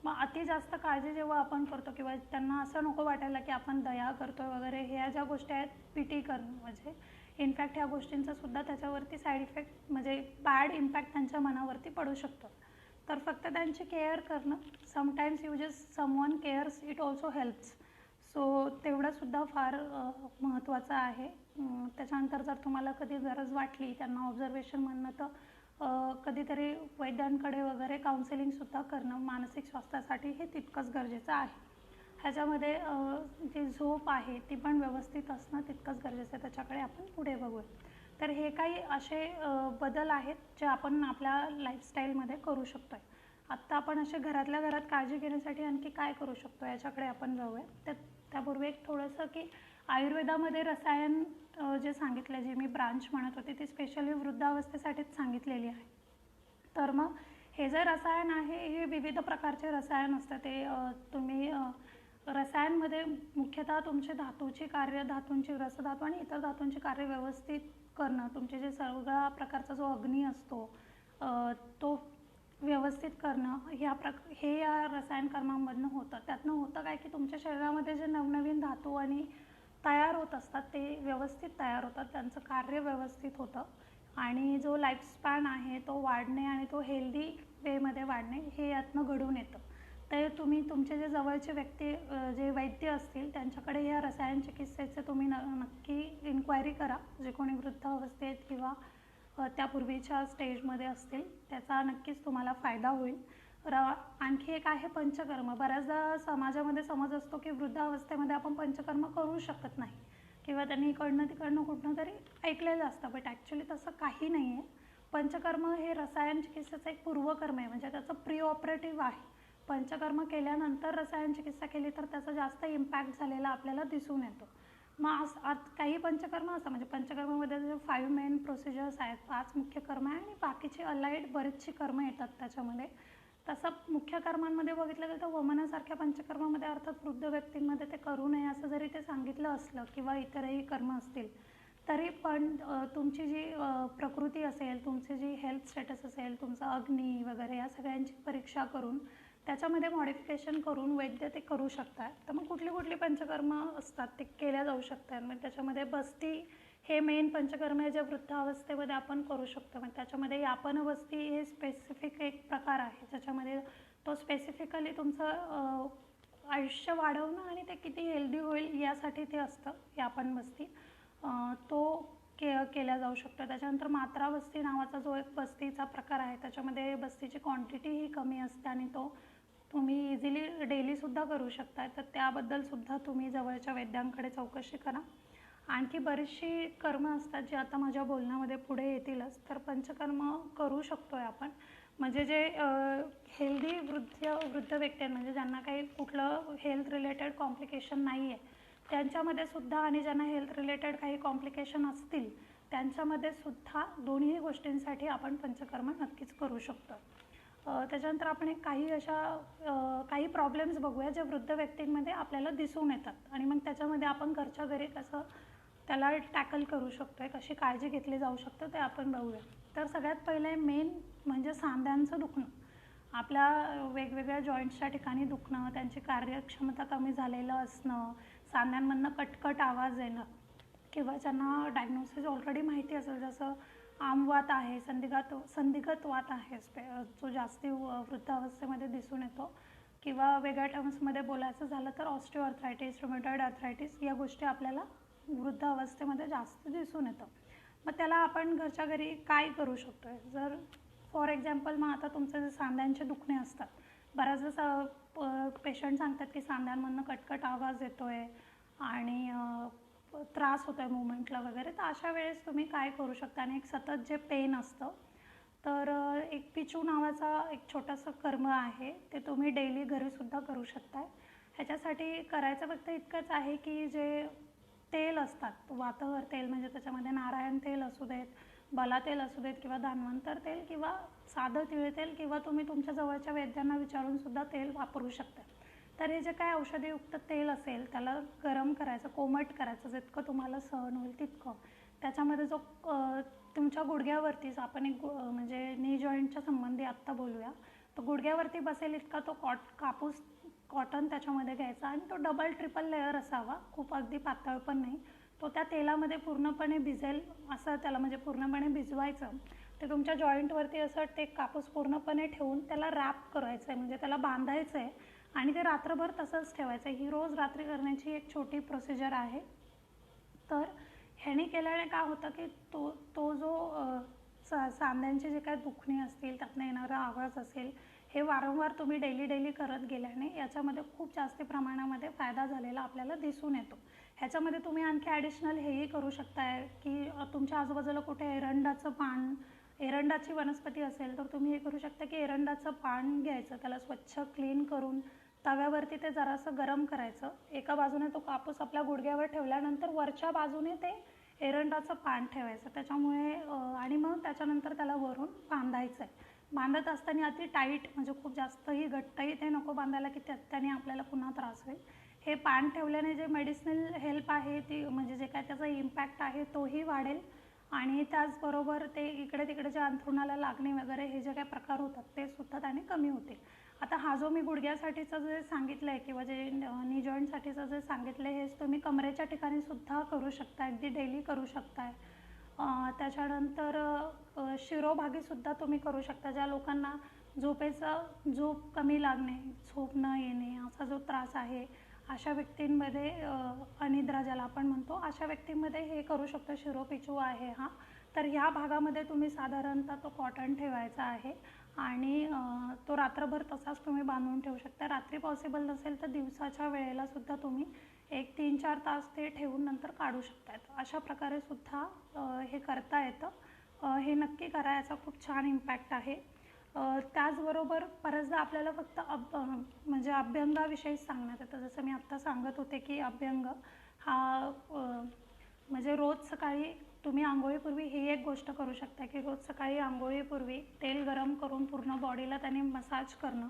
मग अति जास्त काळजी जेव्हा आपण करतो किंवा त्यांना असं नको वाटायला की आपण दया करतोय वगैरे, ह्या ज्या गोष्टी आहेत पिटी करणं म्हणजे इनफॅक्ट ह्या गोष्टींचा सुद्धा त्याच्यावरती साईड इफेक्ट म्हणजे बॅड इम्पॅक्ट त्यांच्या मनावरती पडू शकतो. तर फक्त त्यांची केअर करणं, sometimes you just someone cares it also helps. So तेवढंसुद्धा फार महत्त्वाचं आहे. त्याच्यानंतर जर तुम्हाला कधी गरज वाटली त्यांना ऑब्झर्वेशन म्हणणं, तर कधीतरी वैद्यांकडे वगैरे काउन्सिलिंगसुद्धा करणं मानसिक स्वास्थ्यासाठी हे तितकंच गरजेचं आहे. ह्याच्यामध्ये जी झोप आहे ती पण व्यवस्थित असणं तितकंच गरजेचं आहे. त्याच्याकडे आपण पुढे बघूया. तर हे काही असे बदल आहेत जे आपण आपल्या लाईफस्टाईलमध्ये करू शकतो आहे. आत्ता आपण असे घरातल्या घरात काळजी घेण्यासाठी आणखी काय करू शकतो याच्याकडे आपण जाऊया. त्यापूर्वी एक थोडंसं की आयुर्वेदामध्ये रसायन जे सांगितलं, जे मी ब्रांच म्हणत होते, ती स्पेशली वृद्धावस्थेसाठीच सांगितलेली आहे. तर मग हे जे रसायन आहे हे विविध प्रकारचे रसायन असतात. ते तुम्ही रसायनमध्ये मुख्यतः तुमचे धातूची कार्य, धातूंची रसधातू आणि इतर धातूंची कार्य व्यवस्थित करणं, तुमचे जे सगळ्या प्रकारचा जो अग्नी असतो तो व्यवस्थित करणं, हे या रसायन कर्मांमधनं होतं. त्यातनं होतं काय की तुमच्या शरीरामध्ये जे नवनवीन धातू आणि तयार होत असतात ते व्यवस्थित तयार होतात, त्यांचं कार्य व्यवस्थित होतं आणि जो लाईफस्पॅन आहे तो वाढणे आणि तो हेल्दी वेमध्ये वाढणे हे यातनं घडून येतं. तर तुम्ही तुमचे जे जवळचे व्यक्ती जे वैद्य असतील त्यांच्याकडे या रसायन चिकित्सेचे तुम्ही नक्की इन्क्वायरी करा. जे कोणी वृद्धावस्थेत किंवा त्यापूर्वीच्या स्टेजमध्ये असतील त्याचा नक्कीच तुम्हाला फायदा होईल. आणखी एक आहे पंचकर्म. बऱ्याचदा समाजामध्ये समज असतो की वृद्धावस्थेमध्ये आपण पंचकर्म करू शकत नाही किंवा त्यांनी इकडनं तिकडनं कुठनं तरी ऐकलेलं असतं, बट ॲक्च्युली तसं काही नाही आहे. पंचकर्म हे रसायन चिकित्सेचं एक पूर्वकर्म आहे, म्हणजे त्याचं प्री ऑपरेटिव्ह आहे. पंचकर्म केल्यानंतर रसायन चिकित्सा केली तर त्याचा जास्त इम्पॅक्ट झालेला आपल्याला दिसून येतो. मग काही पंचकर्म असं म्हणजे पंचकर्मामध्ये जे 5 मेन प्रोसिजर्स आहेत, 5 मुख्य कर्म आहे आणि बाकीची अलाइड बरीचशी कर्म येतात त्याच्यामध्ये. तसं मुख्य कर्मांमध्ये बघितलं गेलं तर वमनासारख्या पंचकर्मामध्ये अर्थात वृद्ध व्यक्तींमध्ये ते करू नये असं जरी ते सांगितलं असलं किंवा इतरही कर्म असतील तरी पण तुमची जी प्रकृती असेल, तुमची जी हेल्थ स्टेटस असेल, तुमचा अग्नी वगैरे या सगळ्यांची परीक्षा करून त्याच्यामध्ये मॉडिफिकेशन करून वैद्य ते करू शकतात. तर मग कुठली कुठली पंचकर्म असतात ते केल्या जाऊ शकतात. मग त्याच्यामध्ये बस्ती हे मेन पंचकर्म आहे जे वृद्धावस्थेमध्ये आपण करू शकतो. मग त्याच्यामध्ये यापन बस्ती हे स्पेसिफिक एक प्रकार आहे ज्याच्यामध्ये तो स्पेसिफिकली तुमचं आयुष्य वाढवणं आणि ते किती हेल्दी होईल यासाठी ते असतं यापन बस्ती. तो केल्या जाऊ शकतो. त्याच्यानंतर मात्रा बस्ती नावाचा जो एक बस्तीचा प्रकार आहे त्याच्यामध्ये बस्तीची क्वांटिटी ही कमी असते आणि तो तुम्ही इझिली डेलीसुद्धा करू शकता. तर त्याबद्दलसुद्धा तुम्ही जवळच्या वैद्यांकडे चौकशी करा. आणखी बरीचशी कर्म असतात जी आता माझ्या बोलण्यामध्ये पुढे येतीलच. तर पंचकर्म करू शकतो आहे आपण, म्हणजे जे हेल्दी वृद्ध व्यक्ती म्हणजे ज्यांना काही कुठलं हेल्थ रिलेटेड कॉम्प्लिकेशन नाही आहे त्यांच्यामध्ये सुद्धा आणि ज्यांना हेल्थ रिलेटेड काही कॉम्प्लिकेशन असतील त्यांच्यामध्ये सुद्धा दोन्ही गोष्टींसाठी आपण पंचकर्म नक्कीच करू शकतो. त्याच्यानंतर आपण काही प्रॉब्लेम्स बघूया जे वृद्ध व्यक्तींमध्ये आपल्याला दिसून येतात आणि मग त्याच्यामध्ये आपण घरच्या घरी कसं त्याला टॅकल करू शकतो, कशी काळजी घेतली जाऊ शकते ते आपण बघूया. तर सगळ्यात पहिले मेन म्हणजे सांध्यांचं दुखणं. आपल्या वेगवेगळ्या जॉईंट्सच्या ठिकाणी दुखणं, त्यांची कार्यक्षमता कमी झालेलं असणं, सांध्यांमधनं कटकट आवाज येणं किंवा ज्यांना डायग्नोसिस ऑलरेडी माहिती असेल जसं आमवात आहे, संधिगत वात आहे जो जास्ती वृद्धावस्थेमध्ये दिसून येतो किंवा वेगळ्या टर्म्समध्ये बोलायचं झालं तर ऑस्टिओआर्थरायटिस, रुमेटॉइड आर्थरायटिस या गोष्टी आपल्याला वृद्धावस्थेमध्ये जास्त दिसून येतं. मग त्याला आपण घरच्या घरी काय करू शकतो आहे. जर फॉर एक्झाम्पल मग आता तुमचे जे सांध्यांचे दुखणे असतात, बऱ्याचदा पेशंट सांगतात की सांध्यांमधनं कटकट आवाज येतो आहे आणि त्रास होतो आहे मुवमेंटला वगैरे, तर अशा वेळेस तुम्ही काय करू शकता. आणि एक सतत जे पेन असतं तर एक पिचू नावाचा एक छोटासा कर्म आहे ते तुम्ही डेली घरीसुद्धा करू शकताय. ह्याच्यासाठी करायचं फक्त इतकंच आहे की जे तेल असतात वातवर तेल म्हणजे त्याच्यामध्ये नारायण तेल असू देत, बला तेल असू देत किंवा धान्वंतर तेल किंवा साधं तिळ तेल किंवा तुम्ही तुमच्या जवळच्या वैद्यांना विचारून सुद्धा तेल वापरू शकता. तर हे जे काय औषधीयुक्त तेल असेल त्याला गरम करायचं, कोमट करायचं, जितकं तुम्हाला सहन होईल तितकं. त्याच्यामध्ये जो तुमच्या गुडघ्यावरतीच आपण एक म्हणजे नी जॉईंटच्या संबंधी आत्ता बोलूया. तर गुडघ्यावरती बसेल इतका तो कापूस कॉटन त्याच्यामध्ये घ्यायचा आणि तो डबल ट्रिपल लेअर असावा, खूप अगदी पातळ पण नाही. तो त्या तेलामध्ये पूर्णपणे भिजेल असं त्याला म्हणजे पूर्णपणे भिजवायचं. ते तुमच्या जॉईंटवरती असं ते कापूस पूर्णपणे ठेवून त्याला रॅप करायचं आहे, म्हणजे त्याला बांधायचं आहे आणि ते रात्रभर तसंच ठेवायचं आहे. ही रोज रात्री करण्याची एक छोटी प्रोसिजर आहे. तर ह्याने केल्याने काय होतं की तो जो सांध्यांची जे काय दुखणी असतील, त्यातनं येणारा आवाज असेल, हे वारंवार तुम्ही डेली करत गेल्याने याच्यामध्ये खूप जास्त प्रमाणामध्ये फायदा झालेला आपल्याला दिसून येतो. ह्याच्यामध्ये तुम्ही आणखी ॲडिशनल हेही करू शकताय की तुमच्या आजूबाजूला कुठे एरंडाची वनस्पती असेल तर तुम्ही हे करू शकता की एरंडाचं पान घ्यायचं, त्याला स्वच्छ क्लीन करून तव्यावरती ते जरासं गरम करायचं. एका बाजूने तो कापूस आपल्या गुडघ्यावर ठेवल्यानंतर वरच्या बाजूने ते एरंडाचं पान ठेवायचं त्याच्यामुळे आणि मग त्याच्यानंतर त्याला वरून बांधायचं आहे. बांधत असताना अति टाईट म्हणजे खूप जास्तही घट्टही ते नको बांधायला की त्याने आपल्याला पुन्हा त्रास होईल. हे पान ठेवल्याने जे मेडिसिनल हेल्प आहे ती म्हणजे जे काय त्याचा इम्पॅक्ट आहे तोही वाढेल आणि त्याचबरोबर ते इकडे तिकडे जे अंथरुणाला लागणे वगैरे हे जे काही प्रकार होतात ते सुद्धा त्याने कमी होतील. आता हा जो मी गुडघ्यासाठीचं जे सांगितलं आहे किंवा जे नी जॉईंटसाठीचं जे सांगितलं आहे हेच तुम्ही कमरेच्या ठिकाणी सुद्धा करू शकता, अगदी डेली करू शकताय. त्याच्यानंतर शिरोभागीसुद्धा तुम्ही करू शकता. ज्या लोकांना झोप कमी लागणे, झोप न येणे असा जो त्रास आहे अशा व्यक्तींमध्ये अनिद्रा ज्याला आपण म्हणतो अशा व्यक्तींमध्ये हे करू शकतो. शिरोपिचू आहे हा. तर ह्या भागामध्ये तुम्ही साधारणतः तो कॉटन ठेवायचा आहे आणि तो रात्रभर तसाच तुम्ही बांधून ठेवू शकता. रात्री पॉसिबल नसेल तर दिवसाच्या वेळेला सुद्धा तुम्ही एक 3-4 तास ते ठेवून नंतर काढू शकता. अशा प्रकारे सुद्धा हे करता येतं. हे नक्की करा, याचा खूप छान इम्पॅक्ट आहे. त्याचबरोबर बऱ्याचदा आपल्याला फक्त म्हणजे अभ्यंगाविषयीच सांगण्यात येतं. जसं मी आत्ता सांगत होते की अभ्यंग हा म्हणजे रोज सकाळी तुम्ही आंघोळीपूर्वी ही एक गोष्ट करू शकता की रोज सकाळी आंघोळीपूर्वी तेल गरम करून पूर्ण बॉडीला त्याने मसाज करणं.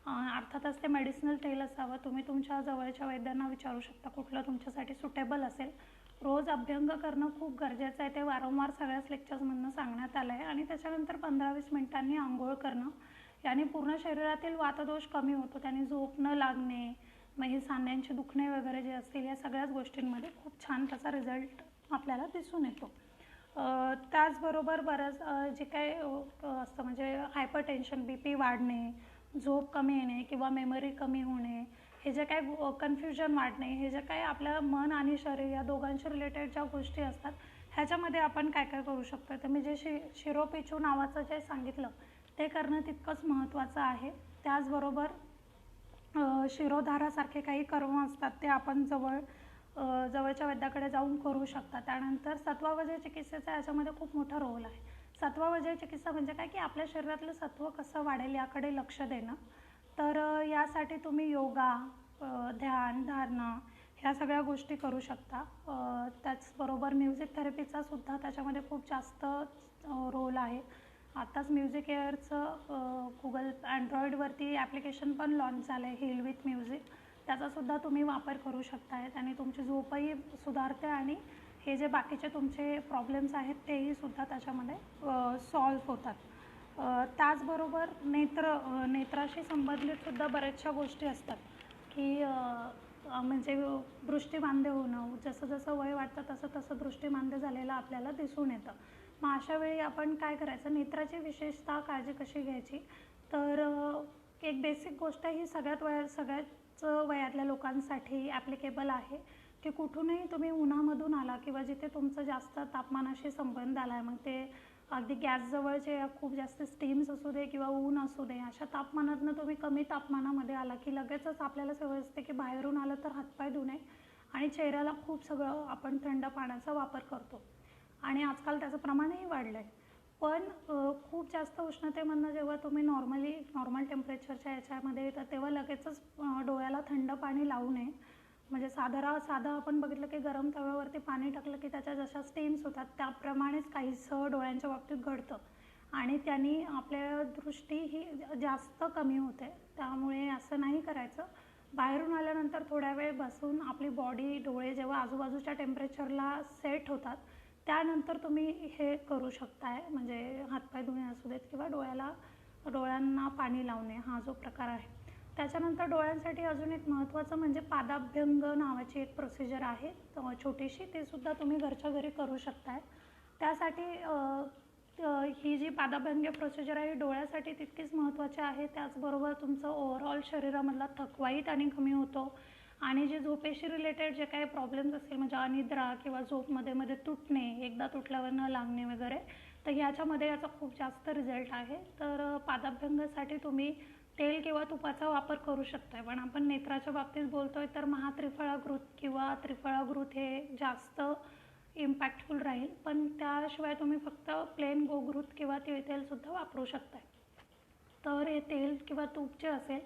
अर्थातच ते मेडिसिनल तेल असावं. तुम्ही तुमच्या जवळच्या वैद्यांना विचारू शकता कुठलं तुमच्यासाठी सुटेबल असेल. रोज अभ्यंग करणं खूप गरजेचं आहे. ते वारंवार सगळ्याच लेक्चर्समधनं सांगण्यात आलं आहे आणि त्याच्यानंतर 15-20 मिनिटांनी आंघोळ करणं याने पूर्ण शरीरातील वातदोष कमी होतो. त्याने झोप न लागणे, मग हे सांध्यांचे दुखणे वगैरे जे असतील या सगळ्याच गोष्टींमध्ये खूप छान त्याचा रिझल्ट आपल्याला दिसून येतो. त्याचबरोबर बरंच जे काय असतं म्हणजे हायपरटेन्शन, BP वाढणे, झोप कमी येणे किंवा मेमरी कमी होणे, हे जे काय कन्फ्युजन वाढणे, हे जे काय आपल्या मन आणि शरीर या दोघांशी रिलेटेड ज्या गोष्टी असतात ह्याच्यामध्ये आपण काय काय करू शकतो. तर मी जे शिरोपिचू नावाचं जे सांगितलं ते करणं तितकंच महत्त्वाचं आहे. त्याचबरोबर शिरोधारासारखे काही कर्म असतात ते आपण जवळच्या वैद्याकडे जाऊन करू शकता. त्यानंतर सत्वावजय चिकित्सेचा याच्यामध्ये खूप मोठा रोल आहे. सत्वावजय चिकित्सा म्हणजे काय की आपल्या शरीरातलं सत्व कसं वाढेल याकडे लक्ष देणं. तर यासाठी तुम्ही योगा, ध्यान, धारणा ह्या सगळ्या गोष्टी करू शकता. त्याचबरोबर म्युझिक थेरपीचा सुद्धा त्याच्यामध्ये खूप जास्त रोल आहे. आत्ताच म्युझिक एअरचं गुगल अँड्रॉईडवरती ॲप्लिकेशन पण लॉन्च झालं आहे, हील विथ म्युझिक. त्याचासुद्धा तुम्ही वापर करू शकताय. त्याने तुमची झोपही सुधारते आणि हे जे बाकीचे तुमचे प्रॉब्लेम्स आहेत तेही सुद्धा त्याच्यामध्ये सॉल्व्ह होतात. त्याचबरोबर नेत्राशी संबंधितसुद्धा बऱ्याचशा गोष्टी असतात की म्हणजे दृष्टिमांद्य होणं, जसं वय वाढतं तसं दृष्टिमांद्य झालेलं आपल्याला दिसून येतं. मग अशा वेळी आपण काय करायचं, नेत्राची विशेषतः काळजी कशी घ्यायची. तर एक बेसिक गोष्ट ही सगळ्याच वयातल्या लोकांसाठी ॲप्लिकेबल आहे की कुठूनही तुम्ही उन्हामधून आला किंवा जिथे तुमचं जास्त तापमानाशी संबंध आला आहे, मग ते अगदी गॅसजवळचे खूप जास्त स्टीम्स असू दे किंवा ऊन असू दे, अशा तापमानातनं तुम्ही कमी तापमानामध्ये आला की लगेचच आपल्याला सवय असते की बाहेरून आलं तर हातपाय धुणे आणि चेहऱ्याला खूप सगळं आपण थंड पाण्याचा वापर करतो आणि आजकाल त्याचं प्रमाणही वाढलं आहे. पण खूप जास्त उष्णतेमधनं जेव्हा तुम्ही नॉर्मल टेम्परेचरच्या याच्यामध्ये येतं तेव्हा लगेचच डोळ्याला थंड पाणी लावू नये. म्हणजे साधं आपण बघितलं की गरम तव्यावरती पाणी टाकलं की त्याच्या जशा स्टेम्स होतात त्याप्रमाणेच काहीसं डोळ्यांच्या बाबतीत घडतं आणि त्यांनी आपल्या दृष्टी ही जास्त कमी होते. त्यामुळे असं नाही करायचं. बाहेरून आल्यानंतर थोड्या वेळ बसून आपली बॉडी, डोळे जेव्हा आजूबाजूच्या टेम्परेचरला सेट होतात त्यानंतर तुम्ही हे करू शकताय. म्हणजे हातपाय धुणे असू देत किंवा डोळ्यांना पाणी लावणे हा जो प्रकार आहे. त्याच्यानंतर डोळ्यांसाठी अजून एक महत्त्वाचं म्हणजे पादाभ्यंग नावाची एक प्रोसिजर आहे छोटीशी, ती सुद्धा तुम्ही घरच्या घरी करू शकताय. त्यासाठी ही जी पादाभ्यंग प्रोसिजर आहे डोळ्यासाठी तितकीच महत्त्वाची आहे. त्याचबरोबर तुमचं ओव्हरऑल शरीरामधला थकवाही त्याने कमी होतो आणि जे झोपेशी रिलेटेड जे काही प्रॉब्लेम्स असतील म्हणजे अनिद्रा किंवा झोप मध्ये मध्ये तुटणे, एकदा तुटल्यावर न लागणे वगैरे, तर ह्याच्यामध्ये याचा खूप जास्त रिझल्ट आहे. तर पादाभ्यंगासाठी तुम्ही तेल किंवा तुपाचा वापर करू शकताय. पण आपण नेत्राच्या बाबतीत बोलतोय तर महात्रिफळागृत किंवा त्रिफळागृत हे जास्त इम्पॅक्टफुल राहील. पण त्याशिवाय तुम्ही फक्त प्लेन गोघृत किंवा तिळतेलसुद्धा वापरू शकताय. तर हे तेल किंवा तूप जे असेल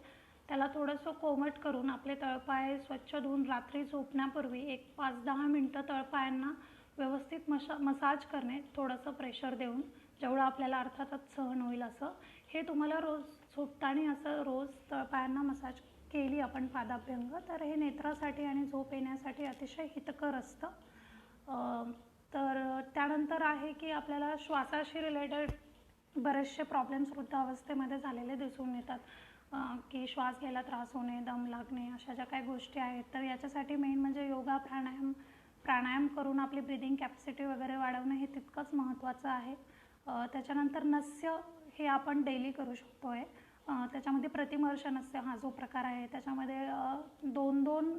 त्याला थोडंसं कोमट करून आपले तळपाय स्वच्छ धुवून रात्री झोपण्यापूर्वी एक 5-10 मिनटं तळपायांना व्यवस्थित मसाज करणे, थोडंसं प्रेशर देऊन, जेवढं आपल्याला अर्थातच सहन होईल असं. हे तुम्हाला रोज झोपताना असं रोज तळपायांना मसाज केली आपण पादाभ्यंग तर हे नेत्रासाठी आणि झोप येण्यासाठी अतिशय हितकर असतं. तर त्यानंतर आहे की आपल्याला श्वासाशी रिलेटेड बरेचसे प्रॉब्लेम्स वृद्धावस्थेमध्ये झालेले दिसून येतात की श्वास घ्यायला त्रास होणे, दम लागणे, अशा ज्या काही गोष्टी आहेत. तर याच्यासाठी मेन म्हणजे योगा, प्राणायाम करून आपली ब्रिदिंग कॅपॅसिटी वगैरे वाढवणं हे तितकंच महत्त्वाचं आहे. त्याच्यानंतर नस्य हे आपण डेली करू शकतो आहे. त्याच्यामध्ये प्रतिमर्श नस्य हा जो प्रकार आहे त्याच्यामध्ये 2-2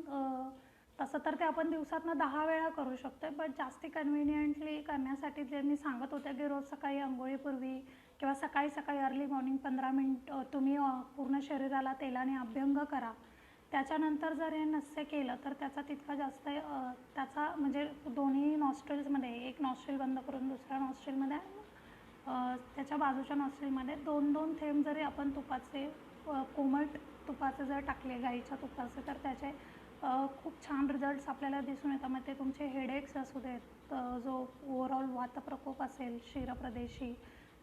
तसं तर ते आपण दिवसातनं 10 वेळा करू शकतो. बट जास्ती कन्व्हिनियंटली करण्यासाठी जे मी सांगत होते की रोज सकाळी अंघोळीपूर्वी किंवा सकाळी अर्ली मॉर्निंग 15 मिनिट तुम्ही पूर्ण शरीराला तेलाने अभ्यंग करा. त्याच्यानंतर जर हे नस्य केलं तर त्याचा तितका जास्त त्याचा म्हणजे दोन्ही नॉस्ट्रिल्समध्ये, एक नॉस्ट्रिल बंद करून दुसऱ्या नॉस्ट्रिलमध्ये त्याच्या बाजूच्या नॉस्ट्रिलमध्ये 2-2 थेंब जरी आपण तुपाचे कोमट तुपाचे जर टाकले, गाईच्या तुपाचे, तर त्याचे खूप छान रिझल्ट्स आपल्याला दिसून येतात. मग ते तुमचे हेडेक्स असू देत, जो ओव्हरऑल वातप्रकोप असेल शिरप्रदेशी,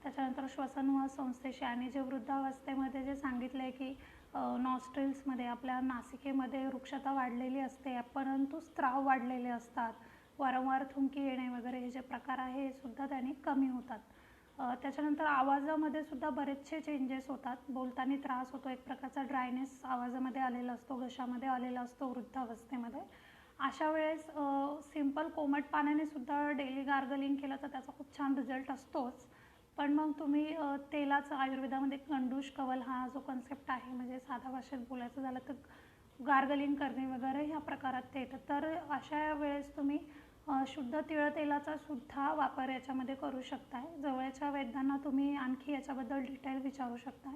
त्याच्यानंतर श्वसन संस्थेशी आणि जे वृद्धावस्थेमध्ये जे सांगितलं आहे की नॉस्ट्रिल्समध्ये आपल्या नासिकेमध्ये वृक्षता वाढलेली असते परंतु स्त्राव वाढलेले असतात, वारंवार थुंकी येणे वगैरे हे जे प्रकार आहे हे सुद्धा त्याने कमी होतात. त्याच्यानंतर आवाजामध्ये सुद्धा बरेचसे चेंजेस होतात. बोलताना त्रास होतो, एक प्रकारचा ड्रायनेस आवाजामध्ये आलेला असतो, घशामध्ये आलेला असतो वृद्धावस्थेमध्ये. अशा वेळेस सिंपल कोमट पाण्याने सुद्धा डेली गार्गलिंग केलं तर त्याचा खूप छान रिझल्ट असतोच. पण मग तुम्ही तेलाचं आयुर्वेदामध्ये गंडूश कवल हा जो कन्सेप्ट आहे, म्हणजे साध्या भाषेत बोलायचं झालं तर गार्गलिंग करणे वगैरे ह्या प्रकारात ते येतं. तर अशा वेळेस तुम्ही शुद्ध तिळतेलाचा सुद्धा वापर याच्यामध्ये करू शकताय. जवळच्या वैद्यांना तुम्ही आणखी याच्याबद्दल डिटेल विचारू शकताय.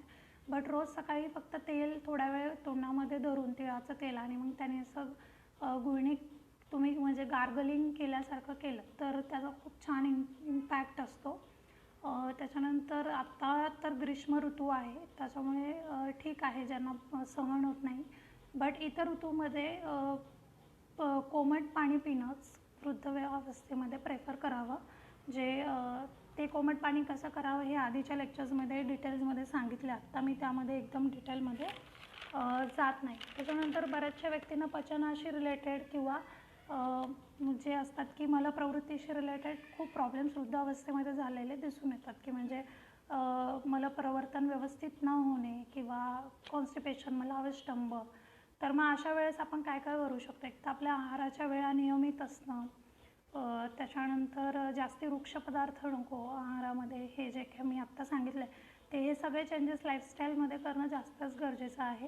बट रोज सकाळी फक्त तेल थोड्या वेळ तोंडामध्ये धरून तिळाचं तेल आणि मग त्याने असं गुळणी तुम्ही म्हणजे गार्गलिंग केल्यासारखं केलं तर त्याचा खूप छान इम्पॅक्ट असतो. त्याच्यानंतर आत्ता तर ग्रीष्म ऋतू आहे त्याच्यामुळे ठीक आहे ज्यांना सहन होत नाही. बट इतर ऋतूमध्ये कोमट पाणी पिणंच वृद्धावस्थेमध्ये प्रेफर करावं. जे ते कोमट पाणी कसं करावं हे आधीच्या लेक्चर्समध्ये डिटेल्समध्ये सांगितले. आत्ता मी त्यामध्ये एकदम डिटेलमध्ये जात नाही. त्याच्यानंतर बऱ्याचशा व्यक्तींना पचनाशी रिलेटेड किंवा जे असतात की मलप्रवृत्तीशी रिलेटेड खूप प्रॉब्लेम्स वृद्धावस्थेमध्ये झालेले दिसून येतात की म्हणजे मलप्रवर्तन व्यवस्थित न होणे किंवा कॉन्स्टिपेशन, मलावष्टंभ. तर मग अशा वेळेस आपण काय काय करू शकतो? एक तर आपल्या आहाराच्या वेळा नियमित असणं, त्याच्यानंतर जास्ती वृक्ष पदार्थ नको आहारामध्ये, हे जे काही मी आत्ता सांगितलं आहे ते हे सगळे चेंजेस लाईफस्टाईलमध्ये करणं जास्तच गरजेचं आहे.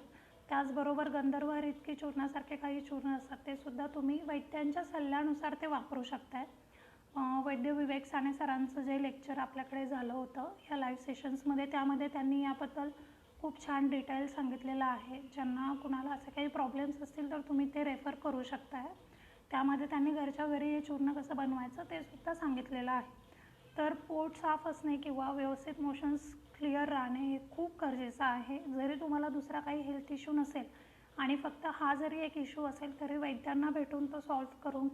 त्याचबरोबर गंधर्व हरितकी चूर्णासारखे काही चूर्ण असतात ते सुद्धा तुम्ही वैद्यांच्या सल्ल्यानुसार ते वापरू शकताय. वैद्य विवेक साने सरांचं जे लेक्चर आपल्याकडे झालं होतं ह्या लाईव्ह सेशन्समध्ये त्यामध्ये त्यांनी याबद्दल खूप छान डिटेल सांगितलेलं आहे. ज्यांना कुणाला असे काही प्रॉब्लेम्स असतील तर तुम्ही ते रेफर करू शकताय. त्यामध्ये त्यांनी घरच्या घरी हे चूर्ण कसं बनवायचं ते सुद्धा सांगितलेलं आहे. तर पोट साफ असणे किंवा व्यवस्थित मोशन्स क्लिअर राहणे हे खूप गरजेचं आहे. जरी तुम्हाला दुसरा काही हेल्थ इश्यू नसेल आणि फक्त हा जरी एक इश्यू असेल तरी वैद्यांना भेटून तो सॉल्व्ह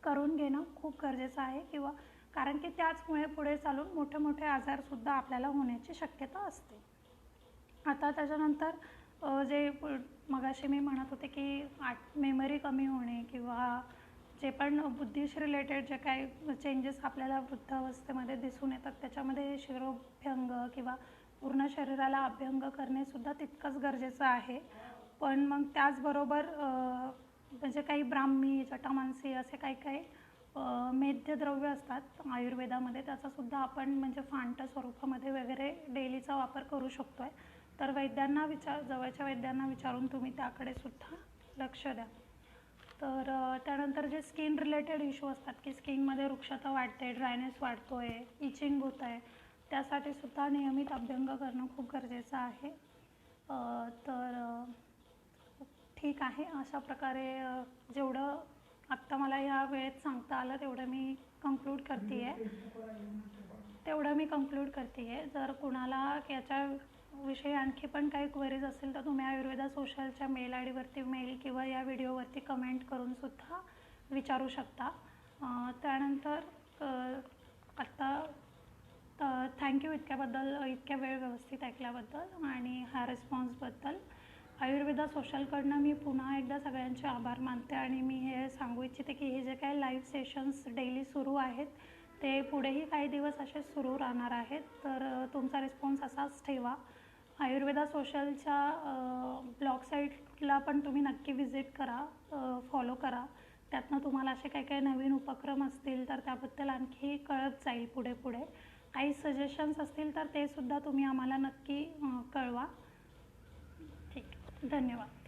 करून घेणं खूप गरजेचं आहे, किंवा कारण की त्याचमुळे पुढे चालून मोठे मोठे आजारसुद्धा आपल्याला होण्याची शक्यता असते. आता त्याच्यानंतर जे मगाशी मी म्हणत होते की मेमरी कमी होणे किंवा जे पण बुद्धीशी रिलेटेड जे काही चेंजेस आपल्याला वृद्धावस्थेमध्ये दिसून येतात, त्याच्यामध्ये शिरोभ्यंग किंवा पूर्ण शरीराला अभ्यंग करणेसुद्धा तितकंच गरजेचं आहे. पण मग त्याचबरोबर म्हणजे काही ब्राह्मी, जटामांसी असे काही काही मेध्यद्रव्य असतात आयुर्वेदामध्ये, त्याचासुद्धा आपण म्हणजे फांट स्वरूपामध्ये वगैरे डेलीचा वापर करू शकतो आहे. तर जवळच्या वैद्यांना विचारून तुम्ही त्याकडे सुद्धा लक्ष द्या. तर त्यानंतर जे स्किन रिलेटेड इश्यू असतात की स्किनमध्ये रुक्षता वाढते, ड्रायनेस वाढतो आहे, इचिंग होतं आहे, त्यासाठी सुद्धा नियमित अभ्यंग करणं खूप गरजेचं आहे. तर ठीक आहे, अशा प्रकारे जेवढं आत्ता मला या वेळेत सांगता आलं तेवढं मी कंक्लूड करते आहे. जर कुणाला याच्याविषयी आणखी पण काही क्वेरीज असेल तर तुम्ही आयुर्वेदा सोशलच्या मेल आय डीवरती मेल किंवा या व्हिडिओवरती कमेंट करून सुद्धा विचारू शकता. त्यानंतर आत्ता थँक्यू इतक्या वेळ व्यवस्थित ऐकल्याबद्दल आणि ह्या रिस्पॉन्सबद्दल. आयुर्वेदा सोशलकडनं मी पुन्हा एकदा सगळ्यांचे आभार मानते आणि मी हे सांगू इच्छिते की हे जे काही लाईव्ह सेशन्स डेली सुरू आहेत ते पुढेही काही दिवस असे सुरू राहणार आहेत. तर तुमचा रिस्पॉन्स असाच ठेवा. आयुर्वेदा सोशलच्या ब्लॉग साईटला पण तुम्ही नक्की व्हिजिट करा, फॉलो करा. त्यातनं तुम्हाला असे काही काही नवीन उपक्रम असतील तर त्याबद्दल आणखी कळत जाईल पुढे. काही सजेशन्स असतील तर ते सुद्धा तुम्ही आम्हाला नक्की कळवा. ठीक, धन्यवाद.